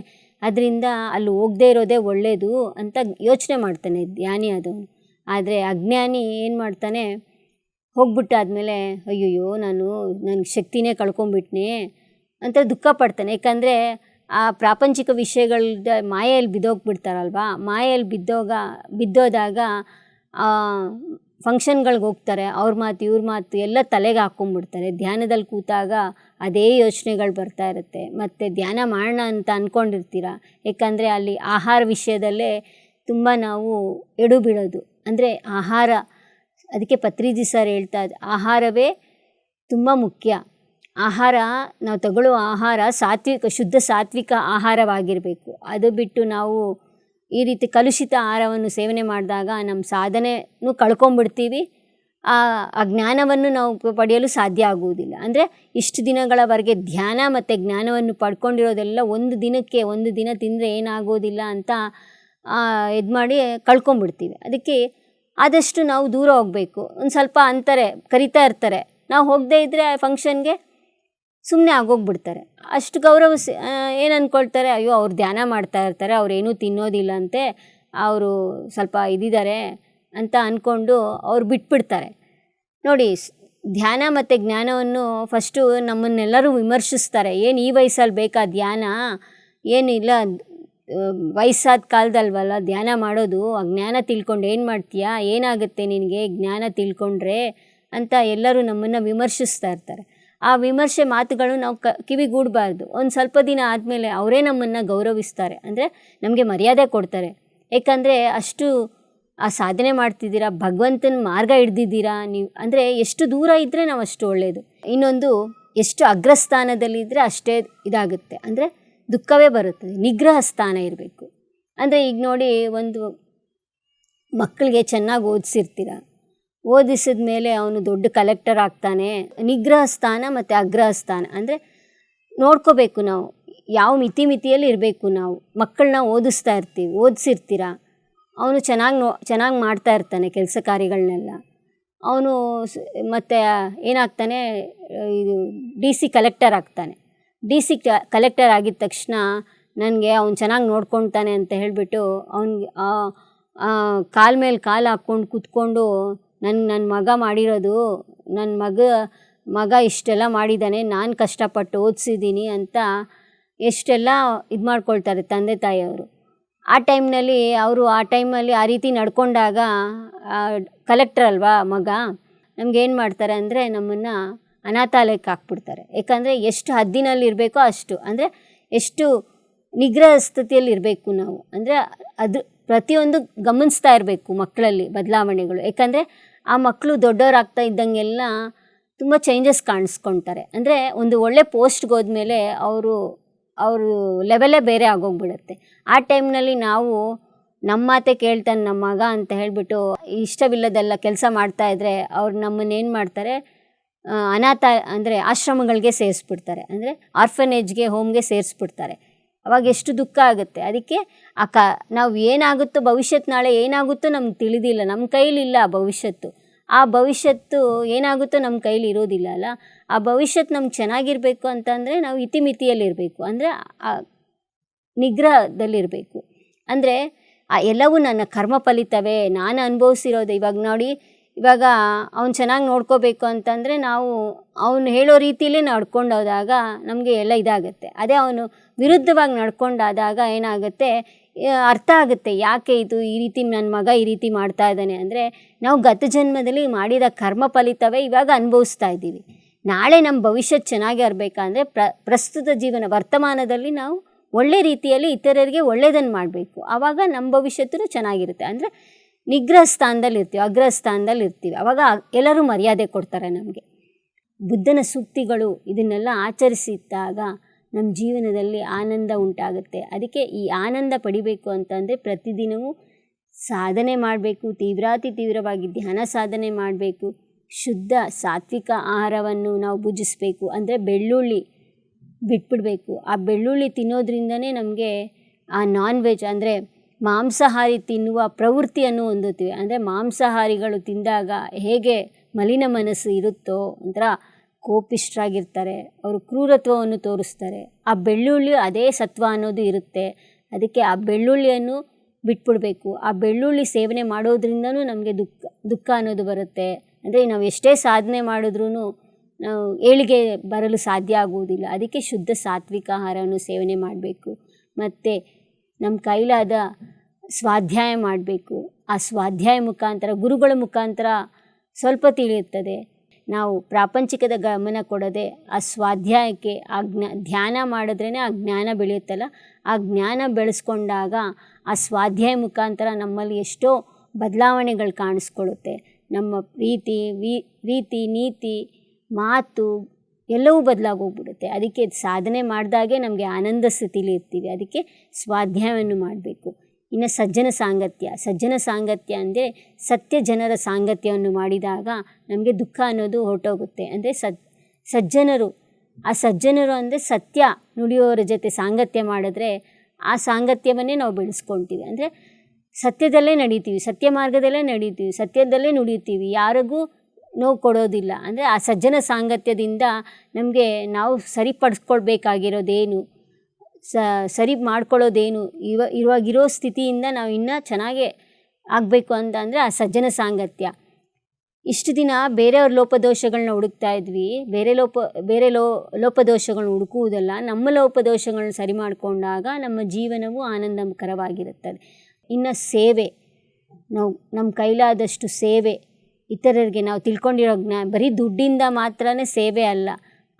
ಅದರಿಂದ ಅಲ್ಲಿ ಹೋಗದೇ ಇರೋದೇ ಒಳ್ಳೆಯದು ಅಂತ ಯೋಚನೆ ಮಾಡ್ತಾನೆ ಜ್ಞಾನಿ ಆದವನು. ಆದರೆ ಅಜ್ಞಾನಿ ಏನು ಮಾಡ್ತಾನೆ, ಹೋಗ್ಬಿಟ್ಟಾದ್ಮೇಲೆ ಅಯ್ಯಯ್ಯೋ ನನಗೆ ಶಕ್ತಿನೇ ಕಳ್ಕೊಂಬಿಟ್ನೆ ಅಂತ ದುಃಖ ಪಡ್ತಾನೆ. ಯಾಕಂದರೆ ಆ ಪ್ರಾಪಂಚಿಕ ವಿಷಯಗಳ ಮಾಯೆಯಲ್ಲಿ ಬಿದ್ದೋಗ್ಬಿಡ್ತಾರಲ್ವ, ಮಾಯೆಯಲ್ಲಿ ಬಿದ್ದೋದಾಗ ಫಂಕ್ಷನ್ಗಳಿಗೆ ಹೋಗ್ತಾರೆ, ಅವ್ರ ಮಾತು ಇವ್ರ ಮಾತು ಎಲ್ಲ ತಲೆಗೆ ಹಾಕ್ಕೊಂಡ್ಬಿಡ್ತಾರೆ. ಧ್ಯಾನದಲ್ಲಿ ಕೂತಾಗ ಅದೇ ಯೋಚನೆಗಳು ಬರ್ತಾ ಇರುತ್ತೆ. ಮತ್ತು ಧ್ಯಾನ ಮಾಡೋಣ ಅಂತ ಅಂದ್ಕೊಂಡಿರ್ತೀರ, ಯಾಕಂದರೆ ಅಲ್ಲಿ ಆಹಾರ ವಿಷಯದಲ್ಲೇ ತುಂಬ ನಾವು ಎಡು ಬೀಳೋದು. ಅಂದರೆ ಆಹಾರ, ಅದಕ್ಕೆ ಪತ್ರಿಜಿ ಸರ್ ಹೇಳ್ತಾ ಇದ್ದ, ಆಹಾರವೇ ತುಂಬ ಮುಖ್ಯ. ಆಹಾರ, ನಾವು ತಗೊಳ್ಳೋ ಆಹಾರ ಶುದ್ಧ ಸಾತ್ವಿಕ ಆಹಾರವಾಗಿರಬೇಕು. ಅದು ಬಿಟ್ಟು ನಾವು ಈ ರೀತಿ ಕಲುಷಿತ ಆಹಾರವನ್ನು ಸೇವನೆ ಮಾಡಿದಾಗ ನಮ್ಮ ಸಾಧನೆನೂ ಕಳ್ಕೊಂಬಿಡ್ತೀವಿ, ಆ ಜ್ಞಾನವನ್ನು ನಾವು ಪಡೆಯಲು ಸಾಧ್ಯ ಆಗುವುದಿಲ್ಲ. ಅಂದರೆ ಇಷ್ಟು ದಿನಗಳವರೆಗೆ ಧ್ಯಾನ ಮತ್ತು ಜ್ಞಾನವನ್ನು ಪಡ್ಕೊಂಡಿರೋದೆಲ್ಲ ಒಂದು ದಿನ ತಿಂದರೆ ಏನಾಗೋದಿಲ್ಲ ಅಂತ ಇದು ಮಾಡಿ ಕಳ್ಕೊಂಬಿಡ್ತೀವಿ. ಅದಕ್ಕೆ ಆದಷ್ಟು ನಾವು ದೂರ ಹೋಗಬೇಕು. ಒಂದು ಸ್ವಲ್ಪ ಅಂತಾರೆ, ಕರಿತಾ ಇರ್ತಾರೆ, ನಾವು ಹೋಗದೇ ಇದ್ದರೆ ಫಂಕ್ಷನ್ಗೆ ಸುಮ್ಮನೆ ಆಗೋಗ್ಬಿಡ್ತಾರೆ. ಅಷ್ಟು ಗೌರವಿಸಿ ಏನು ಅಂದ್ಕೊಳ್ತಾರೆ, ಅಯ್ಯೋ ಅವ್ರು ಧ್ಯಾನ ಮಾಡ್ತಾ ಇರ್ತಾರೆ, ಅವ್ರೇನೂ ತಿನ್ನೋದಿಲ್ಲ ಅಂತೆ, ಅವರು ಸ್ವಲ್ಪ ಇದಿದ್ದಾರೆ ಅಂತ ಅಂದ್ಕೊಂಡು ಅವ್ರು ಬಿಟ್ಬಿಡ್ತಾರೆ. ನೋಡಿ, ಧ್ಯಾನ ಮತ್ತು ಜ್ಞಾನವನ್ನು ಫಸ್ಟು ನಮ್ಮನ್ನೆಲ್ಲರೂ ವಿಮರ್ಶಿಸ್ತಾರೆ. ಏನು ಈ ವಯಸ್ಸಲ್ಲಿ ಬೇಕಾ ಧ್ಯಾನ, ಏನಿಲ್ಲ, ವಯಸ್ಸಾದ ಕಾಲದಲ್ವಲ್ಲ ಧ್ಯಾನ ಮಾಡೋದು, ಆ ಜ್ಞಾನ ತಿಳ್ಕೊಂಡು ಏನು ಮಾಡ್ತೀಯಾ, ಏನಾಗುತ್ತೆ ನಿನಗೆ ಜ್ಞಾನ ತಿಳ್ಕೊಂಡ್ರೆ ಅಂತ ಎಲ್ಲರೂ ನಮ್ಮನ್ನು ವಿಮರ್ಶಿಸ್ತಾ ಇರ್ತಾರೆ. ಆ ವಿಮರ್ಶೆ ಮಾತುಗಳು ನಾವು ಕಿವಿಗೂಡಬಾರ್ದು. ಒಂದು ಸ್ವಲ್ಪ ದಿನ ಆದಮೇಲೆ ಅವರೇ ನಮ್ಮನ್ನು ಗೌರವಿಸ್ತಾರೆ, ಅಂದರೆ ನಮಗೆ ಮರ್ಯಾದೆ ಕೊಡ್ತಾರೆ. ಏಕೆಂದರೆ ಅಷ್ಟು ಆ ಸಾಧನೆ ಮಾಡ್ತಿದ್ದೀರಾ, ಭಗವಂತನ ಮಾರ್ಗ ಹಿಡ್ದಿದ್ದೀರಾ ನೀವು, ಅಂದರೆ ಎಷ್ಟು ದೂರ ಇದ್ದರೆ ನಾವು ಅಷ್ಟು ಒಳ್ಳೆಯದು. ಇನ್ನೊಂದು, ಎಷ್ಟು ಅಗ್ರಸ್ಥಾನದಲ್ಲಿದ್ದರೆ ಅಷ್ಟೇ ಇದಾಗುತ್ತೆ, ಅಂದರೆ ದುಃಖವೇ ಬರುತ್ತದೆ. ನಿಗ್ರಹ ಸ್ಥಾನ ಇರಬೇಕು. ಅಂದರೆ ಈಗ ನೋಡಿ, ಒಂದು ಮಕ್ಕಳಿಗೆ ಚೆನ್ನಾಗಿ ಓದಿಸಿರ್ತೀರ, ಓದಿಸಿದ ಮೇಲೆ ಅವನು ದೊಡ್ಡ ಕಲೆಕ್ಟರ್ ಆಗ್ತಾನೆ. ನಿಗ್ರಹ ಸ್ಥಾನ ಮತ್ತು ಅಗ್ರಹ ಸ್ಥಾನ ಅಂದರೆ ನೋಡ್ಕೋಬೇಕು ನಾವು, ಯಾವ ಮಿತಿಯಲ್ಲಿ ಇರಬೇಕು. ನಾವು ಮಕ್ಕಳನ್ನ ಓದಿಸಿರ್ತೀರ, ಅವನು ಚೆನ್ನಾಗಿ ಮಾಡ್ತಾ ಇರ್ತಾನೆ ಕೆಲಸ ಕಾರ್ಯಗಳನ್ನೆಲ್ಲ. ಅವನು ಮತ್ತು ಏನಾಗ್ತಾನೆ, ಇದು DC ಕಲೆಕ್ಟರ್ ಆಗ್ತಾನೆ. DC ಕಲೆಕ್ಟರ್ ಆಗಿದ ತಕ್ಷಣ ನನಗೆ ಅವ್ನು ಚೆನ್ನಾಗಿ ನೋಡ್ಕೊತಾನೆ ಅಂತ ಹೇಳಿಬಿಟ್ಟು ಅವ್ನಿಗೆ ಕಾಲ ಮೇಲೆ ಕಾಲು ಹಾಕ್ಕೊಂಡು ಕೂತ್ಕೊಂಡು, ನನ್ನ ಮಗ ಮಾಡಿರೋದು, ನನ್ನ ಮಗ ಇಷ್ಟೆಲ್ಲ ಮಾಡಿದ್ದಾನೆ, ನಾನು ಕಷ್ಟಪಟ್ಟು ಓದಿಸಿದ್ದೀನಿ ಅಂತ ಎಷ್ಟೆಲ್ಲ ಇದು ಮಾಡ್ಕೊಳ್ತಾರೆ ತಂದೆ ತಾಯಿಯವರು. ಆ ಟೈಮಲ್ಲಿ ಆ ರೀತಿ ನಡ್ಕೊಂಡಾಗ ಕಲೆಕ್ಟರ್ ಅಲ್ವಾ ಮಗ, ನಮಗೇನು ಮಾಡ್ತಾರೆ ಅಂದರೆ ನಮ್ಮನ್ನು ಅನಾಥಾಲಯಕ್ಕೆ ಹಾಕ್ಬಿಡ್ತಾರೆ. ಯಾಕಂದರೆ ಎಷ್ಟು ಹದ್ದಿನಲ್ಲಿ ಇರಬೇಕೋ ಅಷ್ಟು, ಅಂದರೆ ಎಷ್ಟು ನಿಗ್ರಹ ಸ್ಥಿತಿಯಲ್ಲಿ ಇರಬೇಕು ನಾವು, ಅಂದರೆ ಅದು ಪ್ರತಿಯೊಂದು ಗಮನಿಸ್ತಾ ಇರಬೇಕು ಮಕ್ಕಳಲ್ಲಿ ಬದಲಾವಣೆಗಳು. ಯಾಕಂದರೆ ಆ ಮಕ್ಕಳು ದೊಡ್ಡವರಾಗ್ತಾ ಇದ್ದಂಗೆಲ್ಲ ತುಂಬ ಚೇಂಜಸ್ ಕಾಣಿಸ್ಕೊಳ್ತಾರೆ. ಅಂದರೆ ಒಂದು ಒಳ್ಳೆ ಪೋಸ್ಟ್ಗೆ ಹೋದ್ಮೇಲೆ ಅವರು ಲೆವೆಲೇ ಬೇರೆ ಆಗೋಗ್ಬಿಡುತ್ತೆ. ಆ ಟೈಮ್ನಲ್ಲಿ ನಾವು ನಮ್ಮ ಮಾತೆ ಕೇಳ್ತಾನೆ ನಮ್ಮ ಮಗ ಅಂತ ಹೇಳಿಬಿಟ್ಟು ಇಷ್ಟವಿಲ್ಲದೆಲ್ಲ ಕೆಲಸ ಮಾಡ್ತಾಯಿದ್ರೆ ಅವ್ರು ನಮ್ಮನ್ನೇನು ಮಾಡ್ತಾರೆ, ಅಂದರೆ ಆಶ್ರಮಗಳಿಗೆ ಸೇರಿಸ್ಬಿಡ್ತಾರೆ, ಅಂದರೆ ಆರ್ಫನೇಜ್ಗೆ, ಹೋಮ್ಗೆ ಸೇರಿಸ್ಬಿಡ್ತಾರೆ. ಅವಾಗ ಎಷ್ಟು ದುಃಖ ಆಗುತ್ತೆ. ಅದಕ್ಕೆ ನಾವು ಏನಾಗುತ್ತೋ ಭವಿಷ್ಯತ್ತು, ನಾಳೆ ಏನಾಗುತ್ತೋ ನಮ್ಗೆ ತಿಳಿದಿಲ್ಲ, ನಮ್ಮ ಕೈಲಿಲ್ಲ ಭವಿಷ್ಯತ್ತು. ಆ ಭವಿಷ್ಯತ್ತು ಏನಾಗುತ್ತೋ ನಮ್ಮ ಕೈಲಿ ಇರೋದಿಲ್ಲ ಅಲ್ಲ. ಆ ಭವಿಷ್ಯತ್ತು ನಮ್ಗೆ ಚೆನ್ನಾಗಿರಬೇಕು ಅಂತಂದರೆ ನಾವು ಇತಿಮಿತಿಯಲ್ಲಿರಬೇಕು, ಅಂದರೆ ನಿಗ್ರಹದಲ್ಲಿರಬೇಕು. ಅಂದರೆ ಎಲ್ಲವೂ ನನ್ನ ಕರ್ಮ ಫಲಿತವೇ, ನಾನು ಅನುಭವಿಸಿರೋದು. ಇವಾಗ ನೋಡಿ, ಇವಾಗ ಅವ್ನು ಚೆನ್ನಾಗಿ ನೋಡ್ಕೋಬೇಕು ಅಂತಂದರೆ ನಾವು ಅವನು ಹೇಳೋ ರೀತಿಯಲ್ಲೇ ನಡ್ಕೊಂಡೋದಾಗ ನಮಗೆ ಎಲ್ಲ ಇದಾಗುತ್ತೆ. ಅದೇ ಅವನು ವಿರುದ್ಧವಾಗಿ ನಡ್ಕೊಂಡಾದಾಗ ಏನಾಗುತ್ತೆ, ಅರ್ಥ ಆಗುತ್ತೆ ಯಾಕೆ ಈ ರೀತಿ ನನ್ನ ಮಗ ಈ ರೀತಿ ಮಾಡ್ತಾ ಇದ್ದಾನೆ. ಅಂದರೆ ನಾವು ಗತ ಜನ್ಮದಲ್ಲಿ ಮಾಡಿದ ಕರ್ಮ ಫಲಿತವೇ ಇವಾಗ ಅನುಭವಿಸ್ತಾ ಇದ್ದೀವಿ. ನಾಳೆ ನಮ್ಮ ಭವಿಷ್ಯತ್ತು ಚೆನ್ನಾಗಿ ಇರಬೇಕಂದ್ರೆ ಪ್ರಸ್ತುತ ಜೀವನ ವರ್ತಮಾನದಲ್ಲಿ ನಾವು ಒಳ್ಳೆ ರೀತಿಯಲ್ಲಿ ಇತರರಿಗೆ ಒಳ್ಳೆಯದನ್ನು ಮಾಡಬೇಕು. ಆವಾಗ ನಮ್ಮ ಭವಿಷ್ಯತ್ತೂ ಚೆನ್ನಾಗಿರುತ್ತೆ. ಅಂದರೆ ನಿಗ್ರಹ ಸ್ಥಾನದಲ್ಲಿರ್ತೀವಿ, ಅಗ್ರಹ ಸ್ಥಾನದಲ್ಲಿರ್ತೀವಿ. ಆವಾಗ ಎಲ್ಲರೂ ಮರ್ಯಾದೆ ಕೊಡ್ತಾರೆ ನಮಗೆ. ಬುದ್ಧನ ಸೂಕ್ತಿಗಳು ಇದನ್ನೆಲ್ಲ ಆಚರಿಸಿದ್ದಾಗ ನಮ್ಮ ಜೀವನದಲ್ಲಿ ಆನಂದ ಉಂಟಾಗುತ್ತೆ. ಅದಕ್ಕೆ ಈ ಆನಂದ ಪಡಿಬೇಕು ಅಂತಂದರೆ ಪ್ರತಿದಿನವೂ ಸಾಧನೆ ಮಾಡಬೇಕು, ತೀವ್ರವಾಗಿ ಧ್ಯಾನ ಸಾಧನೆ ಮಾಡಬೇಕು, ಶುದ್ಧ ಸಾತ್ವಿಕ ಆಹಾರವನ್ನು ನಾವು ಭುಜಿಸಬೇಕು. ಅಂದರೆ ಬೆಳ್ಳುಳ್ಳಿ ಬಿಟ್ಬಿಡಬೇಕು. ಆ ಬೆಳ್ಳುಳ್ಳಿ ತಿನ್ನೋದ್ರಿಂದನೇ ನಮಗೆ ಆ ನಾನ್ ವೆಜ್, ಅಂದರೆ ಮಾಂಸಾಹಾರಿ ತಿನ್ನುವ ಪ್ರವೃತ್ತಿಯನ್ನು ಹೊಂದುತ್ತೀವಿ. ಅಂದರೆ ಮಾಂಸಾಹಾರಿಗಳು ತಿಂದಾಗ ಹೇಗೆ ಮಲಿನ ಮನಸ್ಸು ಇರುತ್ತೋ, ಒಂಥರ ಕೋಪಿಷ್ಠರಾಗಿರ್ತಾರೆ, ಅವರು ಕ್ರೂರತ್ವವನ್ನು ತೋರಿಸ್ತಾರೆ. ಆ ಬೆಳ್ಳುಳ್ಳಿ ಅದೇ ಸತ್ವ ಅನ್ನೋದು ಇರುತ್ತೆ. ಅದಕ್ಕೆ ಆ ಬೆಳ್ಳುಳ್ಳಿಯನ್ನು ಬಿಟ್ಬಿಡಬೇಕು. ಆ ಬೆಳ್ಳುಳ್ಳಿ ಸೇವನೆ ಮಾಡೋದ್ರಿಂದನೂ ನಮಗೆ ದುಃಖ ಅನ್ನೋದು ಬರುತ್ತೆ. ಅಂದರೆ ನಾವು ಎಷ್ಟೇ ಸಾಧನೆ ಮಾಡಿದ್ರೂ ನಾವು ಏಳಿಗೆ ಬರಲು ಸಾಧ್ಯ ಆಗುವುದಿಲ್ಲ. ಅದಕ್ಕೆ ಶುದ್ಧ ಸಾತ್ವಿಕ ಆಹಾರವನ್ನು ಸೇವನೆ ಮಾಡಬೇಕು. ಮತ್ತು ನಮ್ಮ ಕೈಲಾದ ಸ್ವಾಧ್ಯಾಯ ಮಾಡಬೇಕು. ಆ ಸ್ವಾಧ್ಯಾಯ ಮುಖಾಂತರ, ಗುರುಗಳ ಮುಖಾಂತರ ಸ್ವಲ್ಪ ತಿಳಿಯುತ್ತದೆ. ನಾವು ಪ್ರಾಪಂಚಿಕದ ಗಮನ ಕೊಡದೆ ಆ ಸ್ವಾಧ್ಯಾಯಕ್ಕೆ, ಧ್ಯಾನ ಮಾಡಿದ್ರೇ ಆ ಜ್ಞಾನ ಬೆಳೆಯುತ್ತಲ್ಲ, ಆ ಜ್ಞಾನ ಬೆಳೆಸ್ಕೊಂಡಾಗ ಆ ಸ್ವಾಧ್ಯಾಯ ಮುಖಾಂತರ ನಮ್ಮಲ್ಲಿ ಎಷ್ಟೋ ಬದಲಾವಣೆಗಳು ಕಾಣಿಸ್ಕೊಳ್ಳುತ್ತೆ. ನಮ್ಮ ರೀತಿ ನೀತಿ ಮಾತು ಎಲ್ಲವೂ ಬದಲಾಗೋಗ್ಬಿಡುತ್ತೆ. ಅದಕ್ಕೆ ಸಾಧನೆ ಮಾಡಿದಾಗೆ ನಮಗೆ ಆನಂದ ಸ್ಥಿತಿಲಿ ಇರ್ತೀವಿ. ಅದಕ್ಕೆ ಸ್ವಾಧ್ಯಾಯವನ್ನು ಮಾಡಬೇಕು. ಇನ್ನು ಸಜ್ಜನ ಸಾಂಗತ್ಯ ಅಂದರೆ ಸತ್ಯ ಜನರ ಸಾಂಗತ್ಯವನ್ನು ಮಾಡಿದಾಗ ನಮಗೆ ದುಃಖ ಅನ್ನೋದು ಹೊರಟೋಗುತ್ತೆ. ಅಂದರೆ ಸಜ್ಜನರು ಅಂದರೆ ಸತ್ಯ ನುಡಿಯೋರ ಜೊತೆ ಸಾಂಗತ್ಯ ಮಾಡಿದ್ರೆ ಆ ಸಾಂಗತ್ಯವನ್ನೇ ನಾವು ಬೆಳೆಸ್ಕೊಳ್ತೀವಿ. ಅಂದರೆ ಸತ್ಯದಲ್ಲೇ ನಡೀತೀವಿ, ಸತ್ಯ ಮಾರ್ಗದಲ್ಲೇ ನಡೀತೀವಿ, ಸತ್ಯದಲ್ಲೇ ನುಡಿತೀವಿ, ಯಾರಿಗೂ ನೋವು ಕೊಡೋದಿಲ್ಲ. ಅಂದರೆ ಆ ಸಜ್ಜನ ಸಾಂಗತ್ಯದಿಂದ ನಮಗೆ ನಾವು ಸರಿಪಡಿಸ್ಕೊಳ್ಬೇಕಾಗಿರೋದೇನು, ಸರಿ ಮಾಡ್ಕೊಳ್ಳೋದೇನು, ಇವಾಗಿರೋ ಸ್ಥಿತಿಯಿಂದ ನಾವು ಇನ್ನೂ ಚೆನ್ನಾಗೇ ಆಗಬೇಕು ಅಂತ ಅಂದರೆ ಆ ಸಜ್ಜನ ಸಾಂಗತ್ಯ. ಇಷ್ಟು ದಿನ ಬೇರೆಯವ್ರ ಲೋಪದೋಷಗಳನ್ನ ಹುಡುಕ್ತಾ ಇದ್ವಿ, ಬೇರೆ ಲೋಪದೋಷಗಳನ್ನ ಹುಡುಕುವುದಲ್ಲ, ನಮ್ಮ ಲೋಪದೋಷಗಳನ್ನ ಸರಿ ಮಾಡಿಕೊಂಡಾಗ ನಮ್ಮ ಜೀವನವು ಆನಂದಕರವಾಗಿರುತ್ತದೆ. ಇನ್ನು ಸೇವೆ, ನಾವು ನಮ್ಮ ಕೈಲಾದಷ್ಟು ಸೇವೆ, ಇತರರಿಗೆ ನಾವು ತಿಳ್ಕೊಂಡಿರೋ ಬರೀ ದುಡ್ಡಿಂದ ಮಾತ್ರನೇ ಸೇವೆ ಅಲ್ಲ.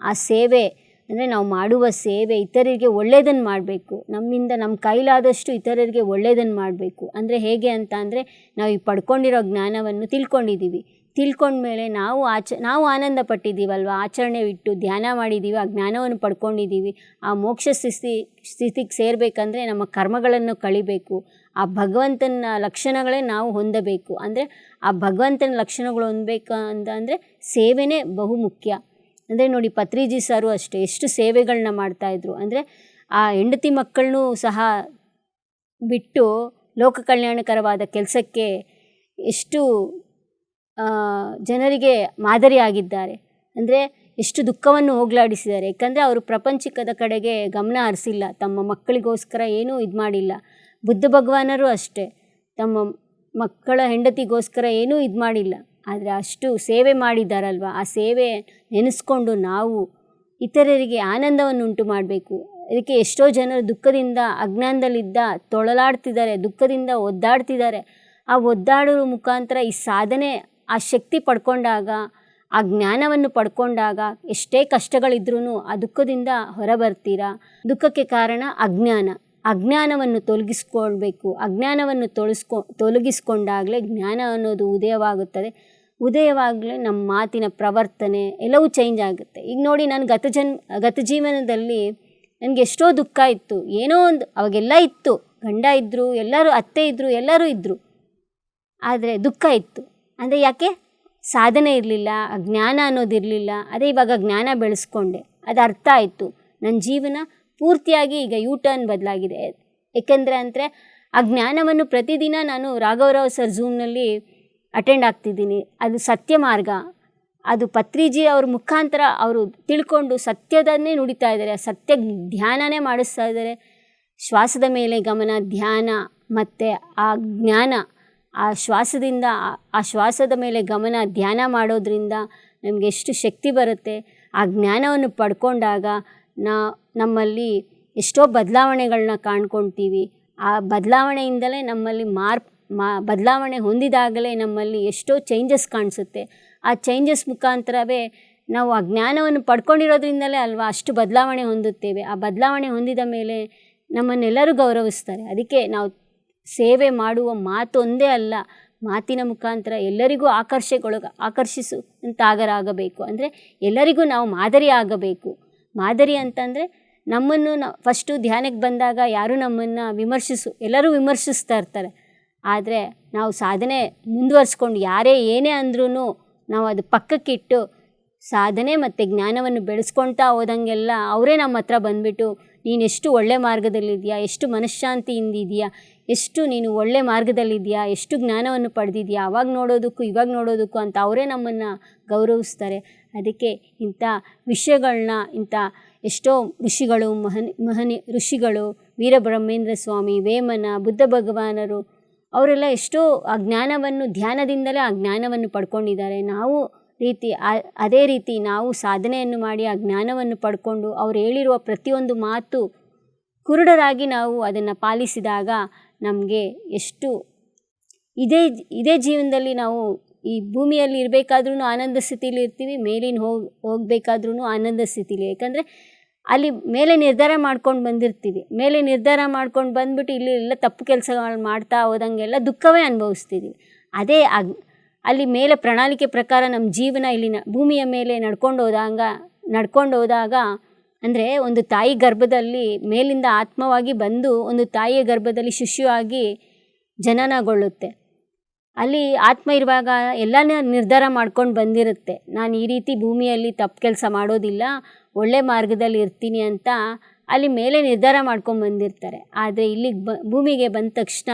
ಆ ಸೇವೆ ಅಂದರೆ ನಾವು ಮಾಡುವ ಸೇವೆ ಇತರರಿಗೆ ಒಳ್ಳೆಯದನ್ನು ಮಾಡಬೇಕು. ನಮ್ಮ ಕೈಲಾದಷ್ಟು ಇತರರಿಗೆ ಒಳ್ಳೆಯದನ್ನು ಮಾಡಬೇಕು. ಅಂದರೆ ಹೇಗೆ ಅಂತ ಅಂದರೆ, ನಾವು ಈ ಪಡ್ಕೊಂಡಿರೋ ಜ್ಞಾನವನ್ನು ತಿಳ್ಕೊಂಡ್ಮೇಲೆ ನಾವು ಆನಂದ ಪಟ್ಟಿದ್ದೀವಲ್ವ, ಆಚರಣೆ ಬಿಟ್ಟು ಧ್ಯಾನ ಮಾಡಿದ್ದೀವಿ, ಆ ಜ್ಞಾನವನ್ನು ಪಡ್ಕೊಂಡಿದ್ದೀವಿ. ಆ ಮೋಕ್ಷ ಸ್ಥಿತಿಗೆ ಸೇರಬೇಕಂದ್ರೆ ನಮ್ಮ ಕರ್ಮಗಳನ್ನು ಕಳಿಬೇಕು. ಆ ಭಗವಂತನ ಲಕ್ಷಣಗಳೇ ನಾವು ಹೊಂದಬೇಕು. ಅಂದರೆ ಆ ಭಗವಂತನ ಲಕ್ಷಣಗಳು ಹೊಂದಬೇಕು ಅಂದರೆ ಸೇವೆನೇ ಬಹುಮುಖ್ಯ. ಅಂದರೆ ನೋಡಿ, ಪತ್ರಿಜಿ ಸರು ಅಷ್ಟೇ ಎಷ್ಟು ಸೇವೆಗಳನ್ನ ಮಾಡ್ತಾಯಿದ್ರು. ಅಂದರೆ ಆ ಹೆಂಡತಿ ಮಕ್ಕಳನ್ನೂ ಸಹ ಬಿಟ್ಟು ಲೋಕ ಕಲ್ಯಾಣಕರವಾದ ಕೆಲಸಕ್ಕೆ ಎಷ್ಟು ಜನರಿಗೆ ಮಾದರಿಯಾಗಿದ್ದಾರೆ. ಅಂದರೆ ಎಷ್ಟು ದುಃಖವನ್ನು ಹೋಗಲಾಡಿಸಿದ್ದಾರೆ. ಯಾಕಂದರೆ ಅವರು ಪ್ರಪಂಚಿಕದ ಕಡೆಗೆ ಗಮನ ಹರಿಸಿಲ್ಲ, ತಮ್ಮ ಮಕ್ಕಳಿಗೋಸ್ಕರ ಏನೂ ಇದು ಮಾಡಿಲ್ಲ. ಬುದ್ಧ ಭಗವಾನರು ಅಷ್ಟೇ ತಮ್ಮ ಮಕ್ಕಳ ಹೆಂಡತಿಗೋಸ್ಕರ ಏನೂ ಇದು ಮಾಡಿಲ್ಲ. ಆದರೆ ಅಷ್ಟು ಸೇವೆ ಮಾಡಿದ್ದಾರಲ್ವ, ಆ ಸೇವೆ ನೆನೆಸ್ಕೊಂಡು ನಾವು ಇತರರಿಗೆ ಆನಂದವನ್ನು ಉಂಟು ಮಾಡಬೇಕು. ಇದಕ್ಕೆ ಎಷ್ಟೋ ಜನರು ದುಃಖದಿಂದ ಅಜ್ಞಾನದಲ್ಲಿದ್ದ ತೊಳಲಾಡ್ತಿದ್ದಾರೆ, ದುಃಖದಿಂದ ಒದ್ದಾಡ್ತಿದ್ದಾರೆ. ಆ ಒದ್ದಾಡೋ ಮುಖಾಂತರ ಈ ಸಾಧನೆ, ಆ ಶಕ್ತಿ ಪಡ್ಕೊಂಡಾಗ, ಆ ಜ್ಞಾನವನ್ನು ಪಡ್ಕೊಂಡಾಗ ಎಷ್ಟೇ ಕಷ್ಟಗಳಿದ್ರೂ ಆ ದುಃಖದಿಂದ ಹೊರಬರ್ತೀರಾ. ದುಃಖಕ್ಕೆ ಕಾರಣ ಅಜ್ಞಾನವನ್ನು ತೊಲಗಿಸ್ಕೊಳ್ಬೇಕು. ಅಜ್ಞಾನವನ್ನು ತೊಲಗಿಸ್ಕೊಂಡಾಗಲೇ ಜ್ಞಾನ ಅನ್ನೋದು ಉದಯವಾಗಲೇ ನಮ್ಮ ಮಾತಿನ ಪ್ರವರ್ತನೆ ಎಲ್ಲವೂ ಚೇಂಜ್ ಆಗುತ್ತೆ. ಈಗ ನೋಡಿ, ನಾನು ಗತ ಜೀವನದಲ್ಲಿ ನನಗೆ ಎಷ್ಟೋ ದುಃಖ ಇತ್ತು, ಏನೋ ಒಂದು ಅವಾಗೆಲ್ಲ ಇತ್ತು, ಗಂಡ ಇದ್ದರು, ಎಲ್ಲರೂ ಅತ್ತೆ ಇದ್ದರು, ಎಲ್ಲರೂ ಇದ್ದರು, ಆದರೆ ದುಃಖ ಇತ್ತು. ಅಂದರೆ ಯಾಕೆ? ಸಾಧನೆ ಇರಲಿಲ್ಲ, ಜ್ಞಾನ ಅನ್ನೋದಿರಲಿಲ್ಲ. ಅದೇ ಇವಾಗ ಜ್ಞಾನ ಬೆಳೆಸ್ಕೊಂಡೆ, ಅದು ಅರ್ಥ ಆಯಿತು. ನನ್ನ ಜೀವನ ಪೂರ್ತಿಯಾಗಿ ಈಗ ಟರ್ನ್ ಬದಲಾಗಿದೆ. ಏಕೆಂದರೆ ಅಂದರೆ ಆ ಜ್ಞಾನವನ್ನು ಪ್ರತಿದಿನ ನಾನು ರಾಘವರಾವ್ ಸರ್ ಝೂಮ್ನಲ್ಲಿ ಅಟೆಂಡ್ ಆಗ್ತಿದ್ದೀನಿ. ಅದು ಸತ್ಯ ಮಾರ್ಗ, ಅದು ಪತ್ರಿಜಿ ಅವ್ರ ಮುಖಾಂತರ ಅವರು ತಿಳ್ಕೊಂಡು ಸತ್ಯದನ್ನೇ ನುಡಿತಾ ಇದ್ದಾರೆ, ಸತ್ಯ ಧ್ಯಾನನೇ ಮಾಡಿಸ್ತಾ ಇದ್ದಾರೆ. ಶ್ವಾಸದ ಮೇಲೆ ಗಮನ, ಧ್ಯಾನ ಮತ್ತು ಆ ಜ್ಞಾನ, ಆ ಶ್ವಾಸದ ಮೇಲೆ ಗಮನ, ಧ್ಯಾನ ಮಾಡೋದ್ರಿಂದ ನಮಗೆ ಎಷ್ಟು ಶಕ್ತಿ ಬರುತ್ತೆ. ಆ ಜ್ಞಾನವನ್ನು ಪಡ್ಕೊಂಡಾಗ ನಮ್ಮಲ್ಲಿ ಎಷ್ಟೋ ಬದಲಾವಣೆಗಳನ್ನ ಕಾಣ್ಕೊಳ್ತೀವಿ. ಆ ಬದಲಾವಣೆಯಿಂದಲೇ ನಮ್ಮಲ್ಲಿ ಬದಲಾವಣೆ ಹೊಂದಿದಾಗಲೇ ನಮ್ಮಲ್ಲಿ ಎಷ್ಟೋ ಚೇಂಜಸ್ ಕಾಣಿಸುತ್ತೆ. ಆ ಚೇಂಜಸ್ ಮುಖಾಂತರವೇ ನಾವು ಆ ಜ್ಞಾನವನ್ನು ಪಡ್ಕೊಂಡಿರೋದ್ರಿಂದಲೇ ಅಲ್ವಾ ಅಷ್ಟು ಬದಲಾವಣೆ ಹೊಂದುತ್ತೇವೆ. ಆ ಬದಲಾವಣೆ ಹೊಂದಿದ ಮೇಲೆ ನಮ್ಮನ್ನೆಲ್ಲರೂ ಗೌರವಿಸ್ತಾರೆ. ಅದಕ್ಕೆ ನಾವು ಸೇವೆ ಮಾಡುವ ಮಾತು ಒಂದೇ ಅಲ್ಲ, ಮಾತಿನ ಮುಖಾಂತರ ಎಲ್ಲರಿಗೂ ಆಕರ್ಷಿಸುವಂತಾಗಬೇಕು. ಅಂದರೆ ಎಲ್ಲರಿಗೂ ನಾವು ಮಾದರಿ ಆಗಬೇಕು. ಮಾದರಿ ಅಂತಂದರೆ ನಮ್ಮನ್ನು ಫಸ್ಟು ಧ್ಯಾನಕ್ಕೆ ಬಂದಾಗ ಯಾರೂ ನಮ್ಮನ್ನು ಎಲ್ಲರೂ ವಿಮರ್ಶಿಸ್ತಾ ಇರ್ತಾರೆ. ಆದರೆ ನಾವು ಸಾಧನೆ ಮುಂದುವರಿಸ್ಕೊಂಡು ಯಾರೇ ಏನೇ ಅಂದ್ರೂ ನಾವು ಅದು ಪಕ್ಕಕ್ಕಿಟ್ಟು ಸಾಧನೆ ಮತ್ತು ಜ್ಞಾನವನ್ನು ಬೆಳೆಸ್ಕೊಳ್ತಾ ಹೋದಂಗೆಲ್ಲ ಅವರೇ ನಮ್ಮ ಹತ್ರ ಬಂದುಬಿಟ್ಟು, ನೀನೆಷ್ಟು ಒಳ್ಳೆ ಮಾರ್ಗದಲ್ಲಿದೆಯಾ, ಎಷ್ಟು ಮನಃಶಾಂತಿಯಿಂದಿದೆಯಾ, ಎಷ್ಟು ನೀನು ಒಳ್ಳೆ ಮಾರ್ಗದಲ್ಲಿದೆಯಾ, ಎಷ್ಟು ಜ್ಞಾನವನ್ನು ಪಡೆದಿದೆಯಾ, ಅವಾಗ ನೋಡೋದಕ್ಕೂ ಇವಾಗ ನೋಡೋದಕ್ಕೂ ಅಂತ ಅವರೇ ನಮ್ಮನ್ನು ಗೌರವಿಸ್ತಾರೆ. ಅದಕ್ಕೆ ಇಂಥ ವಿಷಯಗಳನ್ನ ಎಷ್ಟೋ ಋಷಿಗಳು, ಮಹನೀಯ ಋಷಿಗಳು, ವೀರಬ್ರಹ್ಮೇಂದ್ರ ಸ್ವಾಮಿ, ವೇಮನ, ಬುದ್ಧ ಭಗವಾನರು ಅವರೆಲ್ಲ ಎಷ್ಟೋ ಆ ಜ್ಞಾನವನ್ನು ಧ್ಯಾನದಿಂದಲೇ ಆ ಜ್ಞಾನವನ್ನು ಪಡ್ಕೊಂಡಿದ್ದಾರೆ. ಅದೇ ರೀತಿ ನಾವು ಸಾಧನೆಯನ್ನು ಮಾಡಿ ಆ ಜ್ಞಾನವನ್ನು ಪಡ್ಕೊಂಡು ಅವ್ರು ಹೇಳಿರುವ ಪ್ರತಿಯೊಂದು ಮಾತು ಕುರುಡರಾಗಿ ನಾವು ಅದನ್ನು ಪಾಲಿಸಿದಾಗ ನಮಗೆ ಎಷ್ಟು ಇದೇ ಜೀವನದಲ್ಲಿ ನಾವು ಈ ಭೂಮಿಯಲ್ಲಿ ಇರಬೇಕಾದ್ರೂ ಆನಂದ ಸ್ಥಿತಿಲಿ ಇರ್ತೀವಿ, ಮೇಲಿನ ಹೋಗಬೇಕಾದ್ರೂ ಆನಂದ ಸ್ಥಿತಿಲಿ. ಯಾಕಂದರೆ ಅಲ್ಲಿ ಮೇಲೆ ನಿರ್ಧಾರ ಮಾಡ್ಕೊಂಡು ಬಂದಿರ್ತೀವಿ, ಮೇಲೆ ನಿರ್ಧಾರ ಮಾಡ್ಕೊಂಡು ಬಂದುಬಿಟ್ಟು ಇಲ್ಲಿ ಎಲ್ಲ ತಪ್ಪು ಕೆಲಸಗಳು ಮಾಡ್ತಾ ಹೋದಂಗೆಲ್ಲ ದುಃಖವೇ ಅನುಭವಿಸ್ತಿದ್ದೀವಿ. ಅದೇ ಅಲ್ಲಿ ಮೇಲೆ ಪ್ರಣಾಳಿಕೆ ಪ್ರಕಾರ ನಮ್ಮ ಜೀವನ ಇಲ್ಲಿನ ಭೂಮಿಯ ಮೇಲೆ ನಡ್ಕೊಂಡು ಹೋದಾಗ ಅಂದರೆ ಒಂದು ತಾಯಿ ಗರ್ಭದಲ್ಲಿ ಮೇಲಿಂದ ಆತ್ಮವಾಗಿ ಬಂದು ಒಂದು ತಾಯಿಯ ಗರ್ಭದಲ್ಲಿ ಶಿಶುವಾಗಿ ಜನನಗೊಳ್ಳುತ್ತೆ. ಅಲ್ಲಿ ಆತ್ಮ ಇರುವಾಗ ಎಲ್ಲನೇ ನಿರ್ಧಾರ ಮಾಡ್ಕೊಂಡು ಬಂದಿರುತ್ತೆ, ನಾನು ಈ ರೀತಿ ಭೂಮಿಯಲ್ಲಿ ತಪ್ಪು ಕೆಲಸ ಮಾಡೋದಿಲ್ಲ, ಒಳ್ಳೆ ಮಾರ್ಗದಲ್ಲಿ ಇರ್ತೀನಿ ಅಂತ ಅಲ್ಲಿ ಮೇಲೆ ನಿರ್ಧಾರ ಮಾಡ್ಕೊಂಡು ಬಂದಿರ್ತಾರೆ. ಆದರೆ ಇಲ್ಲಿಗೆ ಭೂಮಿಗೆ ಬಂದ ತಕ್ಷಣ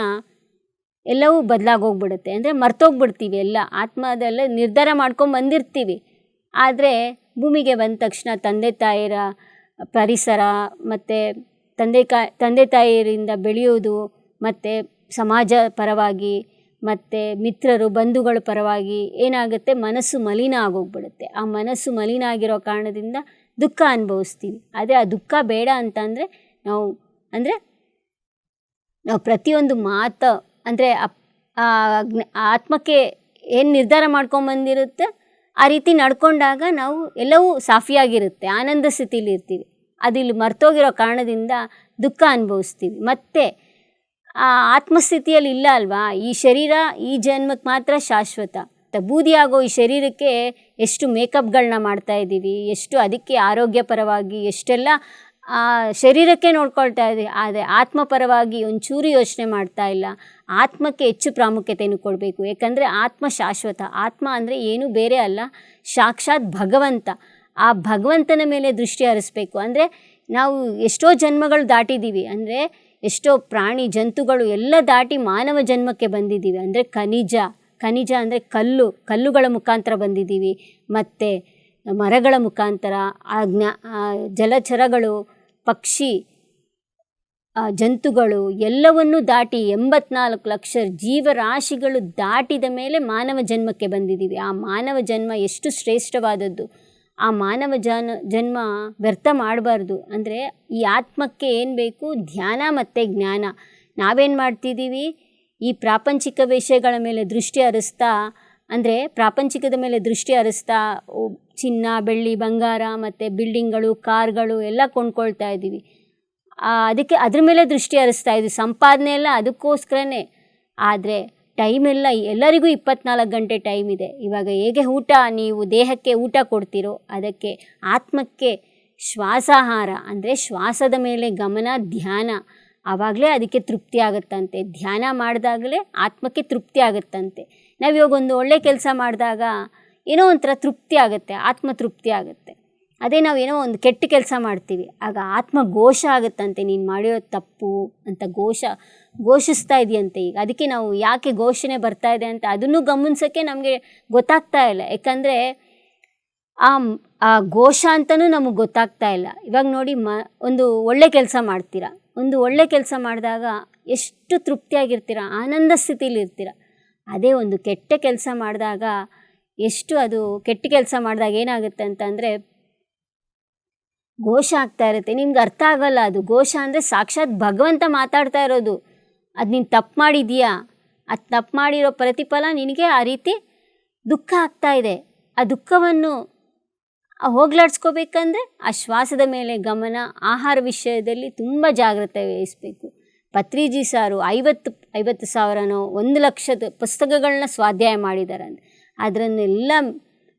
ಎಲ್ಲವೂ ಬದಲಾಗೋಗ್ಬಿಡುತ್ತೆ. ಅಂದರೆ ಮರ್ತೋಗ್ಬಿಡ್ತೀವಿ ಎಲ್ಲ, ಆತ್ಮದೆಲ್ಲ ನಿರ್ಧಾರ ಮಾಡ್ಕೊಂಡು ಬಂದಿರ್ತೀವಿ. ಆದರೆ ಭೂಮಿಗೆ ಬಂದ ತಕ್ಷಣ ತಂದೆ ತಾಯಿರ ಪರಿಸರ ಮತ್ತು ತಂದೆ ತಾಯಿಯರಿಂದ ಬೆಳೆಯೋದು, ಮತ್ತು ಸಮಾಜ ಪರವಾಗಿ ಮತ್ತು ಮಿತ್ರರು ಬಂಧುಗಳ ಪರವಾಗಿ ಏನಾಗುತ್ತೆ, ಮನಸ್ಸು ಮಲಿನ ಆಗೋಗ್ಬಿಡುತ್ತೆ. ಆ ಮನಸ್ಸು ಮಲಿನ ಆಗಿರೋ ಕಾರಣದಿಂದ ದುಃಖ ಅನುಭವಿಸ್ತೀವಿ. ಆದರೆ ಆ ದುಃಖ ಬೇಡ ಅಂತಂದರೆ ನಾವು ಪ್ರತಿಯೊಂದು ಮಾತು ಅಂದರೆ ಆತ್ಮಕ್ಕೆ ಏನು ನಿರ್ಧಾರ ಮಾಡ್ಕೊಂಬಂದಿರುತ್ತೆ ಆ ರೀತಿ ನಡ್ಕೊಂಡಾಗ ನಾವು ಎಲ್ಲವೂ ಸಾಫಿಯಾಗಿರುತ್ತೆ, ಆನಂದ ಸ್ಥಿತಿಲಿ ಇರ್ತೀವಿ. ಅದಿಲ್ಲಿ ಮರ್ತೋಗಿರೋ ಕಾರಣದಿಂದ ದುಃಖ ಅನುಭವಿಸ್ತೀವಿ. ಮತ್ತು ಆ ಆತ್ಮಸ್ಥಿತಿಯಲ್ಲಿ ಇಲ್ಲ ಅಲ್ವಾ. ಈ ಶರೀರ ಈ ಜನ್ಮಕ್ಕೆ ಮಾತ್ರ ಶಾಶ್ವತ. ಬೂದಿಯಾಗೋ ಈ ಶರೀರಕ್ಕೆ ಎಷ್ಟು ಮೇಕಪ್ಗಳನ್ನ ಮಾಡ್ತಾಯಿದ್ದೀವಿ, ಎಷ್ಟು ಅದಕ್ಕೆ ಆರೋಗ್ಯಪರವಾಗಿ ಎಷ್ಟೆಲ್ಲ ಶರೀರಕ್ಕೆ ನೋಡ್ಕೊಳ್ತಾ ಇದ್ದೀವಿ. ಆದರೆ ಆತ್ಮಪರವಾಗಿ ಒಂಚೂರು ಯೋಚನೆ ಮಾಡ್ತಾ ಇಲ್ಲ. ಆತ್ಮಕ್ಕೆ ಹೆಚ್ಚು ಪ್ರಾಮುಖ್ಯತೆಯನ್ನು ಕೊಡಬೇಕು. ಯಾಕಂದರೆ ಆತ್ಮ ಶಾಶ್ವತ. ಆತ್ಮ ಅಂದರೆ ಏನೂ ಬೇರೆ ಅಲ್ಲ, ಸಾಕ್ಷಾತ್ ಭಗವಂತ. ಆ ಭಗವಂತನ ಮೇಲೆ ದೃಷ್ಟಿ ಹರಿಸ್ಬೇಕು. ಅಂದರೆ ನಾವು ಎಷ್ಟೋ ಜನ್ಮಗಳು ದಾಟಿದ್ದೀವಿ. ಅಂದರೆ ಎಷ್ಟೋ ಪ್ರಾಣಿ ಜಂತುಗಳು ಎಲ್ಲ ದಾಟಿ ಮಾನವ ಜನ್ಮಕ್ಕೆ ಬಂದಿದ್ದೀವಿ. ಅಂದರೆ ಖನಿಜ ಅಂದರೆ ಕಲ್ಲುಗಳ ಮುಖಾಂತರ ಬಂದಿದ್ದೀವಿ. ಮತ್ತು ಮರಗಳ ಮುಖಾಂತರ ಜಲಚರಗಳು, ಪಕ್ಷಿ, ಜಂತುಗಳು ಎಲ್ಲವನ್ನೂ ದಾಟಿ 84 ಲಕ್ಷ ಜೀವರಾಶಿಗಳು ದಾಟಿದ ಮೇಲೆ ಮಾನವ ಜನ್ಮಕ್ಕೆ ಬಂದಿದ್ದೀವಿ. ಆ ಮಾನವ ಜನ್ಮ ಎಷ್ಟು ಶ್ರೇಷ್ಠವಾದದ್ದು. ಆ ಮಾನವ ಜನ್ಮ ವ್ಯರ್ಥ ಮಾಡಬಾರ್ದು. ಅಂದರೆ ಈ ಆತ್ಮಕ್ಕೆ ಏನು ಬೇಕು, ಧ್ಯಾನ ಮತ್ತು ಜ್ಞಾನ. ನಾವೇನು ಮಾಡ್ತಿದ್ದೀವಿ, ಈ ಪ್ರಾಪಂಚಿಕ ವಿಷಯಗಳ ಮೇಲೆ ದೃಷ್ಟಿ ಹರಿಸ್ತಾ, ಅಂದರೆ ಪ್ರಾಪಂಚಿಕದ ಮೇಲೆ ದೃಷ್ಟಿ ಹರಿಸ್ತಾ ಚಿನ್ನ, ಬೆಳ್ಳಿ, ಬಂಗಾರ ಮತ್ತು ಬಿಲ್ಡಿಂಗ್ಗಳು, ಕಾರ್ಗಳು ಎಲ್ಲ ಕೊಂಡ್ಕೊಳ್ತಾ ಇದ್ದೀವಿ. ಅದಕ್ಕೆ ಅದ್ರ ಮೇಲೆ ದೃಷ್ಟಿ ಹರಿಸ್ತಾ ಇದ್ದೀವಿ. ಸಂಪಾದನೆ ಎಲ್ಲ ಅದಕ್ಕೋಸ್ಕರನೇ. ಆದರೆ ಟೈಮೆಲ್ಲ ಎಲ್ಲರಿಗೂ 24 ಗಂಟೆ ಟೈಮ್ ಇದೆ. ಇವಾಗ ಹೇಗೆ ನೀವು ದೇಹಕ್ಕೆ ಊಟ ಕೊಡ್ತೀರೋ ಅದಕ್ಕೆ ಆತ್ಮಕ್ಕೆ ಶ್ವಾಸಾಹಾರ, ಅಂದರೆ ಶ್ವಾಸದ ಮೇಲೆ ಗಮನ, ಧ್ಯಾನ. ಆವಾಗಲೇ ಅದಕ್ಕೆ ತೃಪ್ತಿ ಆಗುತ್ತಂತೆ. ಧ್ಯಾನ ಮಾಡಿದಾಗಲೇ ಆತ್ಮಕ್ಕೆ ತೃಪ್ತಿ ಆಗುತ್ತಂತೆ. ನಾವು ಇವಾಗ ಒಂದು ಒಳ್ಳೆ ಕೆಲಸ ಮಾಡಿದಾಗ ಏನೋ ಒಂಥರ ತೃಪ್ತಿ ಆಗುತ್ತೆ, ಆತ್ಮ ತೃಪ್ತಿ ಆಗುತ್ತೆ. ಅದೇ ನಾವು ಏನೋ ಒಂದು ಕೆಟ್ಟ ಕೆಲಸ ಮಾಡ್ತೀವಿ, ಆಗ ಆತ್ಮ ಘೋಷ ಆಗುತ್ತಂತೆ, ನೀನು ಮಾಡಿರೋ ತಪ್ಪು ಅಂತ ಘೋಷಿಸ್ತಾ ಇದೆಯಂತೆ. ಈಗ ಅದಕ್ಕೆ ನಾವು ಯಾಕೆ ಘೋಷಣೆ ಬರ್ತಾ ಇದೆ ಅಂತ ಅದನ್ನು ಗಮನಿಸೋಕ್ಕೆ ನಮಗೆ ಗೊತ್ತಾಗ್ತಾ ಇಲ್ಲ. ಯಾಕಂದರೆ ಆ ಘೋಷ ಅಂತಲೂ ನಮಗೆ ಗೊತ್ತಾಗ್ತಾ ಇಲ್ಲ. ಇವಾಗ ನೋಡಿ, ಒಂದು ಒಳ್ಳೆ ಕೆಲಸ ಮಾಡ್ತೀರಾ. ಒಂದು ಒಳ್ಳೆ ಕೆಲಸ ಮಾಡಿದಾಗ ಎಷ್ಟು ತೃಪ್ತಿಯಾಗಿರ್ತೀರ, ಆನಂದ ಸ್ಥಿತಿಲಿ ಇರ್ತೀರ. ಅದೇ ಒಂದು ಕೆಟ್ಟ ಕೆಲಸ ಮಾಡಿದಾಗ ಕೆಟ್ಟ ಕೆಲಸ ಮಾಡಿದಾಗ ಏನಾಗುತ್ತೆ ಅಂತಂದರೆ ಘೋಷ ಆಗ್ತಾ ಇರುತ್ತೆ. ನಿಮ್ಗೆ ಅರ್ಥ ಆಗೋಲ್ಲ. ಅದು ಘೋಷ ಅಂದರೆ ಸಾಕ್ಷಾತ್ ಭಗವಂತ ಮಾತಾಡ್ತಾ ಇರೋದು. ಅದು ನೀನು ತಪ್ಪು ಮಾಡಿದೀಯಾ, ಅದು ತಪ್ಪು ಮಾಡಿರೋ ಪ್ರತಿಫಲ ನಿನಗೆ ಆ ರೀತಿ ದುಃಖ ಆಗ್ತಾ ಇದೆ. ಆ ದುಃಖವನ್ನು ಹೋಗ್ಲಾಡಿಸ್ಕೋಬೇಕಂದ್ರೆ ಆ ಶ್ವಾಸದ ಮೇಲೆ ಗಮನ, ಆಹಾರ ವಿಷಯದಲ್ಲಿ ತುಂಬ ಜಾಗ್ರತೆ ವಹಿಸಬೇಕು. ಪತ್ರಿಜಿ ಸಾರು 50,000 1 ಲಕ್ಷದ ಪುಸ್ತಕಗಳನ್ನ ಸ್ವಾಧ್ಯಾಯ ಮಾಡಿದ್ದಾರೆ.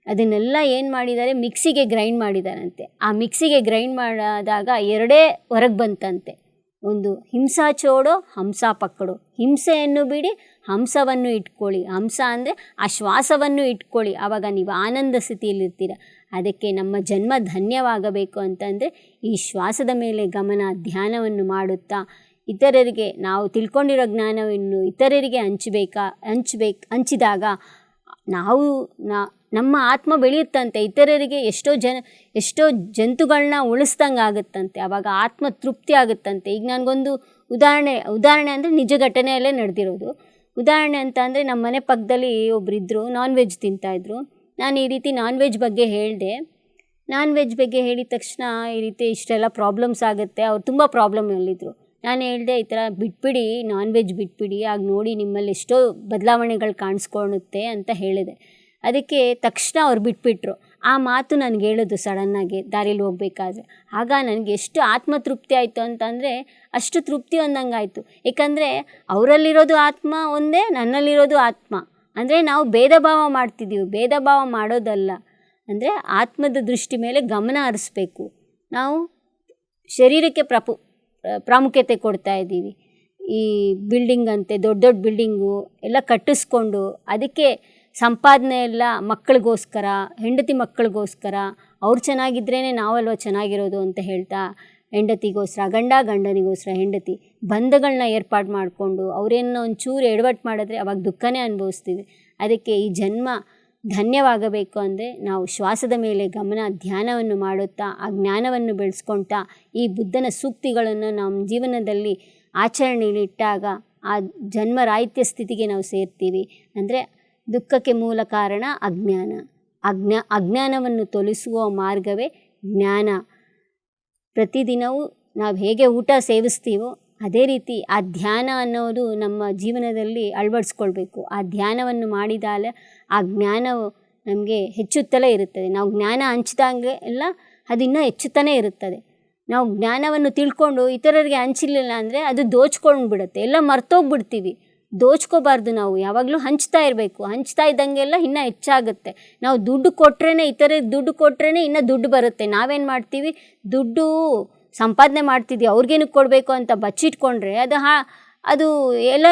ಅದನ್ನೆಲ್ಲ ಏನು ಮಾಡಿದ್ದಾರೆ, ಮಿಕ್ಸಿಗೆ ಗ್ರೈಂಡ್ ಮಾಡಿದಾರಂತೆ. ಆ ಮಿಕ್ಸಿಗೆ ಗ್ರೈಂಡ್ ಮಾಡಿದಾಗ 2 ಹೊರಗೆ ಬಂತಂತೆ. ಒಂದು ಹಿಂಸಾ ಚೋಡೋ ಹಂಸ ಪಕ್ಕಡು, ಹಿಂಸೆಯನ್ನು ಬಿಡಿ ಹಂಸವನ್ನು ಇಟ್ಕೊಳ್ಳಿ. ಹಂಸ ಅಂದರೆ ಆ ಶ್ವಾಸವನ್ನು ಇಟ್ಕೊಳ್ಳಿ, ಆವಾಗ ನೀವು ಆನಂದ ಸ್ಥಿತಿಯಲ್ಲಿರ್ತೀರ. ಅದಕ್ಕೆ ನಮ್ಮ ಜನ್ಮ ಧನ್ಯವಾಗಬೇಕು ಅಂತಂದರೆ ಈ ಶ್ವಾಸದ ಮೇಲೆ ಗಮನ, ಧ್ಯಾನವನ್ನು ಮಾಡುತ್ತಾ ಇತರರಿಗೆ ನಾವು ತಿಳ್ಕೊಂಡಿರೋ ಜ್ಞಾನವನ್ನು ಇತರರಿಗೆ ಹಂಚಿದಾಗ ನಮ್ಮ ಆತ್ಮ ಬೆಳೆಯುತ್ತಂತೆ. ಇತರರಿಗೆ ಎಷ್ಟೋ ಜಂತುಗಳನ್ನ ಉಳಿಸ್ದಂಗೆ ಆಗುತ್ತಂತೆ. ಆವಾಗ ಆತ್ಮ ತೃಪ್ತಿ ಆಗುತ್ತಂತೆ. ಈಗ ನನಗೊಂದು ಉದಾಹರಣೆ ಅಂದರೆ ನಿಜ ಘಟನೆಯಲ್ಲೇ ನಡೆದಿರೋದು. ಉದಾಹರಣೆ ಅಂತ ಅಂದರೆ ನಮ್ಮ ಮನೆ ಪಕ್ಕದಲ್ಲಿ ಒಬ್ಬರಿದ್ದರು, ನಾನ್ ವೆಜ್ ತಿಂತಾಯಿದ್ರು. ನಾನು ಈ ರೀತಿ ನಾನ್ ವೆಜ್ ಬಗ್ಗೆ ಹೇಳಿದೆ. ನಾನ್ ವೆಜ್ ಬಗ್ಗೆ ಹೇಳಿದ ತಕ್ಷಣ ಈ ರೀತಿ ಇಷ್ಟೆಲ್ಲ ಪ್ರಾಬ್ಲಮ್ಸ್ ಆಗುತ್ತೆ, ಅವ್ರು ತುಂಬ ಪ್ರಾಬ್ಲಮಲ್ಲಿದ್ದರು. ನಾನು ಹೇಳಿದೆ, ಈ ಥರ ಬಿಟ್ಬಿಡಿ, ನಾನ್ ವೆಜ್ ಬಿಟ್ಬಿಡಿ, ಆಗ ನೋಡಿ ನಿಮ್ಮಲ್ಲಿ ಎಷ್ಟೋ ಬದಲಾವಣೆಗಳು ಕಾಣಿಸ್ಕೊಳ್ಳುತ್ತೆ ಅಂತ ಹೇಳಿದೆ. ಅದಕ್ಕೆ ತಕ್ಷಣ ಅವ್ರು ಬಿಟ್ಬಿಟ್ರು. ಆ ಮಾತು ನನಗೆ ಹೇಳೋದು ಸಡನ್ನಾಗಿ ದಾರಿಲಿ ಹೋಗ್ಬೇಕಾದ್ರೆ. ಆಗ ನನಗೆ ಎಷ್ಟು ಆತ್ಮತೃಪ್ತಿ ಆಯಿತು ಅಂತಂದರೆ ಅಷ್ಟು ತೃಪ್ತಿ ಹೊಂದಂಗಾಯಿತು. ಏಕೆಂದರೆ ಅವರಲ್ಲಿರೋದು ಆತ್ಮ ಒಂದೇ, ನನ್ನಲ್ಲಿರೋದು ಆತ್ಮ. ಅಂದರೆ ನಾವು ಭೇದ ಭಾವ ಮಾಡ್ತಿದ್ದೀವಿ. ಭೇದ ಭಾವ ಮಾಡೋದಲ್ಲ, ಅಂದರೆ ಆತ್ಮದ ದೃಷ್ಟಿ ಮೇಲೆ ಗಮನ ಹರಿಸ್ಬೇಕು. ನಾವು ಶರೀರಕ್ಕೆ ಪ್ರಾಮುಖ್ಯತೆ ಕೊಡ್ತಾ ಇದ್ದೀವಿ. ಈ ಬಿಲ್ಡಿಂಗ್ ಅಂತೆ ದೊಡ್ಡ ಬಿಲ್ಡಿಂಗು ಎಲ್ಲ ಕಟ್ಟಿಸ್ಕೊಂಡು ಅದಕ್ಕೆ ಸಂಪಾದನೆ ಎಲ್ಲ ಮಕ್ಕಳಿಗೋಸ್ಕರ, ಹೆಂಡತಿ ಮಕ್ಕಳಿಗೋಸ್ಕರ, ಅವ್ರು ಚೆನ್ನಾಗಿದ್ರೇ ನಾವಲ್ವ ಚೆನ್ನಾಗಿರೋದು ಅಂತ ಹೇಳ್ತಾ ಹೆಂಡತಿಗೋಸ್ಕರ, ಗಂಡನಿಗೋಸ್ಕರ ಹೆಂಡತಿ, ಬಂಧಗಳನ್ನ ಏರ್ಪಾಡು ಮಾಡಿಕೊಂಡು ಅವರೇನೋ ಒಂಚೂರು ಎಡವಟ್ಟು ಮಾಡಿದ್ರೆ ಅವಾಗ ದುಃಖನೇ ಅನುಭವಿಸ್ತೀವಿ. ಅದಕ್ಕೆ ಈ ಜನ್ಮ ಧನ್ಯವಾಗಬೇಕು ಅಂದರೆ ನಾವು ಶ್ವಾಸದ ಮೇಲೆ ಗಮನ, ಧ್ಯಾನವನ್ನು ಮಾಡುತ್ತಾ ಆ ಜ್ಞಾನವನ್ನು ಬೆಳೆಸ್ಕೊಳ್ತಾ ಈ ಬುದ್ಧನ ಸೂಕ್ತಿಗಳನ್ನು ನಮ್ಮ ಜೀವನದಲ್ಲಿ ಆಚರಣೆಯಲ್ಲಿ ಇಟ್ಟಾಗ ಆ ಜನ್ಮರಾಹಿತ್ಯ ಸ್ಥಿತಿಗೆ ನಾವು ಸೇರ್ತೀವಿ. ಅಂದರೆ ದುಃಖಕ್ಕೆ ಮೂಲ ಕಾರಣ ಅಜ್ಞಾನ. ಅಜ್ಞಾನವನ್ನು ತೊಲಗಿಸುವ ಮಾರ್ಗವೇ ಜ್ಞಾನ. ಪ್ರತಿದಿನವೂ ನಾವು ಹೇಗೆ ಊಟ ಸೇವಿಸ್ತೀವೋ ಅದೇ ರೀತಿ ಆ ಧ್ಯಾನ ಅನ್ನೋದು ನಮ್ಮ ಜೀವನದಲ್ಲಿ ಅಳವಡಿಸ್ಕೊಳ್ಬೇಕು. ಆ ಧ್ಯಾನವನ್ನು ಮಾಡಿದಾಲೆ ಆ ಜ್ಞಾನವು ನಮಗೆ ಹೆಚ್ಚುತ್ತಲೇ ಇರುತ್ತದೆ. ನಾವು ಜ್ಞಾನ ಹಂಚಿದಂಗೆ ಎಲ್ಲ ಅದಿನ್ನೂ ಹೆಚ್ಚುತ್ತಾನೇ ಇರುತ್ತದೆ. ನಾವು ಜ್ಞಾನವನ್ನು ತಿಳ್ಕೊಂಡು ಇತರರಿಗೆ ಹಂಚಿಲ್ಲ ಅಂದರೆ ಅದು ದೋಚ್ಕೊಂಡು ಬಿಡುತ್ತೆ, ಎಲ್ಲ ಮರ್ತೋಗ್ಬಿಡ್ತೀವಿ. ದೋಚ್ಕೋಬಾರ್ದು, ನಾವು ಯಾವಾಗಲೂ ಹಂಚ್ತಾ ಇರಬೇಕು. ಹಂಚ್ತಾ ಇದ್ದಂಗೆಲ್ಲ ಇನ್ನೂ ಹೆಚ್ಚಾಗುತ್ತೆ. ನಾವು ದುಡ್ಡು ಕೊಟ್ರೇ, ಇತರಿಗೆ ದುಡ್ಡು ಕೊಟ್ರೇ ಇನ್ನೂ ದುಡ್ಡು ಬರುತ್ತೆ. ನಾವೇನು ಮಾಡ್ತೀವಿ, ದುಡ್ಡು ಸಂಪಾದನೆ ಮಾಡ್ತಿದ್ವಿ, ಅವ್ರಿಗೇನಕ್ಕೆ ಕೊಡಬೇಕು ಅಂತ ಬಚ್ಚಿಟ್ಕೊಂಡ್ರೆ ಅದು ಎಲ್ಲ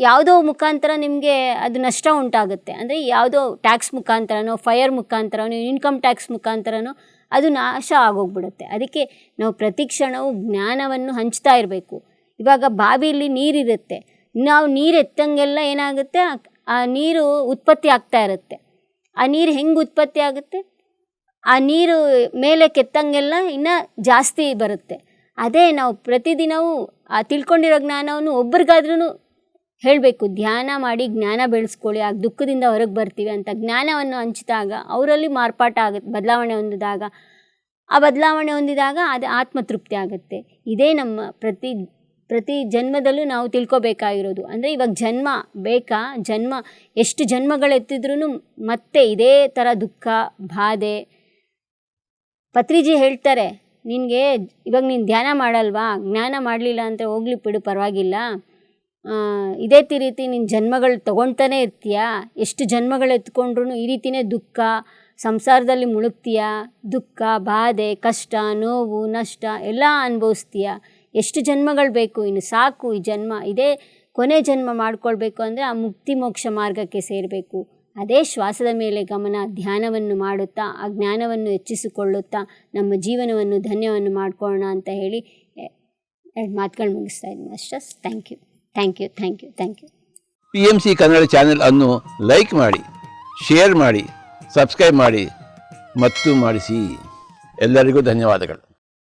ಯಾವುದೋ ಮುಖಾಂತರ ನಿಮಗೆ ಅದು ನಷ್ಟ ಉಂಟಾಗುತ್ತೆ. ಅಂದರೆ ಯಾವುದೋ ಟ್ಯಾಕ್ಸ್ ಮುಖಾಂತರನೋ, ಫೈರ್ ಮುಖಾಂತರನೋ, ಇನ್ಕಮ್ ಟ್ಯಾಕ್ಸ್ ಮುಖಾಂತರನೋ ಅದು ನಾಶ ಆಗೋಗ್ಬಿಡುತ್ತೆ. ಅದಕ್ಕೆ ನಾವು ಪ್ರತಿ ಕ್ಷಣವೂ ಜ್ಞಾನವನ್ನು ಹಂಚ್ತಾ ಇರಬೇಕು. ಇವಾಗ ಬಾವಿಯಲ್ಲಿ ನೀರಿರುತ್ತೆ, ನಾವು ನೀರು ಎತ್ತಂಗೆಲ್ಲ ಏನಾಗುತ್ತೆ, ಆ ನೀರು ಉತ್ಪತ್ತಿ ಆಗ್ತಾ ಇರುತ್ತೆ. ಆ ನೀರು ಹೆಂಗೆ ಉತ್ಪತ್ತಿ ಆಗುತ್ತೆ, ಆ ನೀರು ಮೇಲೆ ಕೆತ್ತಂಗೆಲ್ಲ ಇನ್ನೂ ಜಾಸ್ತಿ ಬರುತ್ತೆ. ಅದೇ ನಾವು ಪ್ರತಿದಿನವೂ ಆ ತಿಳ್ಕೊಂಡಿರೋ ಜ್ಞಾನವನ್ನು ಒಬ್ರಿಗಾದ್ರೂ ಹೇಳಬೇಕು. ಧ್ಯಾನ ಮಾಡಿ ಜ್ಞಾನ ಬೆಳೆಸ್ಕೊಳ್ಳಿ, ಆಗ ದುಃಖದಿಂದ ಹೊರಗೆ ಬರ್ತೀವಿ ಅಂತ ಜ್ಞಾನವನ್ನು ಹಂಚಿದಾಗ ಅವರಲ್ಲಿ ಮಾರ್ಪಾಟ ಆಗುತ್ತೆ. ಬದಲಾವಣೆ ಹೊಂದಿದಾಗ ಅದು ಆತ್ಮತೃಪ್ತಿ ಆಗುತ್ತೆ. ಇದೇ ನಮ್ಮ ಪ್ರತಿ ಜನ್ಮದಲ್ಲೂ ನಾವು ತಿಳ್ಕೊಬೇಕಾಗಿರೋದು. ಅಂದರೆ ಇವಾಗ ಜನ್ಮ ಬೇಕಾ, ಎಷ್ಟು ಜನ್ಮಗಳೆತ್ತಿದ್ರೂ ಮತ್ತೆ ಇದೇ ಥರ ದುಃಖ, ಬಾಧೆ. ಪತ್ರಿಜಿ ಹೇಳ್ತಾರೆ, ನಿನಗೆ ಇವಾಗ ನೀನು ಧ್ಯಾನ ಮಾಡಲ್ವಾ, ಜ್ಞಾನ ಮಾಡಲಿಲ್ಲ ಅಂತ ಹೋಗ್ಲಿ ಬಿಡು, ಪರವಾಗಿಲ್ಲ, ಇದೇ ರೀತಿ ನಿನ್ನ ಜನ್ಮಗಳು ತೊಗೊಳ್ತಾನೆ ಇರ್ತೀಯ. ಎಷ್ಟು ಜನ್ಮಗಳು ಎತ್ಕೊಂಡ್ರೂ ಈ ರೀತಿಯೇ ದುಃಖ, ಸಂಸಾರದಲ್ಲಿ ಮುಳುಗ್ತೀಯ, ದುಃಖ, ಬಾಧೆ, ಕಷ್ಟ, ನೋವು, ನಷ್ಟ ಎಲ್ಲ ಅನುಭವಿಸ್ತೀಯ. ಎಷ್ಟು ಜನ್ಮಗಳು ಬೇಕು, ಇನ್ನು ಸಾಕು ಈ ಜನ್ಮ, ಇದೇ ಕೊನೆ ಜನ್ಮ ಮಾಡ್ಕೊಳ್ಬೇಕು ಅಂದರೆ ಆ ಮುಕ್ತಿ ಮೋಕ್ಷ ಮಾರ್ಗಕ್ಕೆ ಸೇರಬೇಕು. ಅದೇ ಶ್ವಾಸದ ಮೇಲೆ ಗಮನ, ಧ್ಯಾನವನ್ನು ಮಾಡುತ್ತಾ ಆ ಜ್ಞಾನವನ್ನು ಹೆಚ್ಚಿಸಿಕೊಳ್ಳುತ್ತಾ ನಮ್ಮ ಜೀವನವನ್ನು ಧನ್ಯವನ್ನು ಮಾಡ್ಕೊಳ್ಳೋಣ ಅಂತ ಹೇಳಿ 2 ಮಾತುಗಳು ಮುಗಿಸ್ತಾ ಇದ್ದೀನಿ masters. Thank you. PMC Kannada channel ಅನ್ನು ಲೈಕ್ ಮಾಡಿ, ಶೇರ್ ಮಾಡಿ, ಸಬ್ಸ್ಕ್ರೈಬ್ ಮಾಡಿ ಮತ್ತು ಮಾಡಿಸಿ. ಎಲ್ಲರಿಗೂ ಧನ್ಯವಾದಗಳು.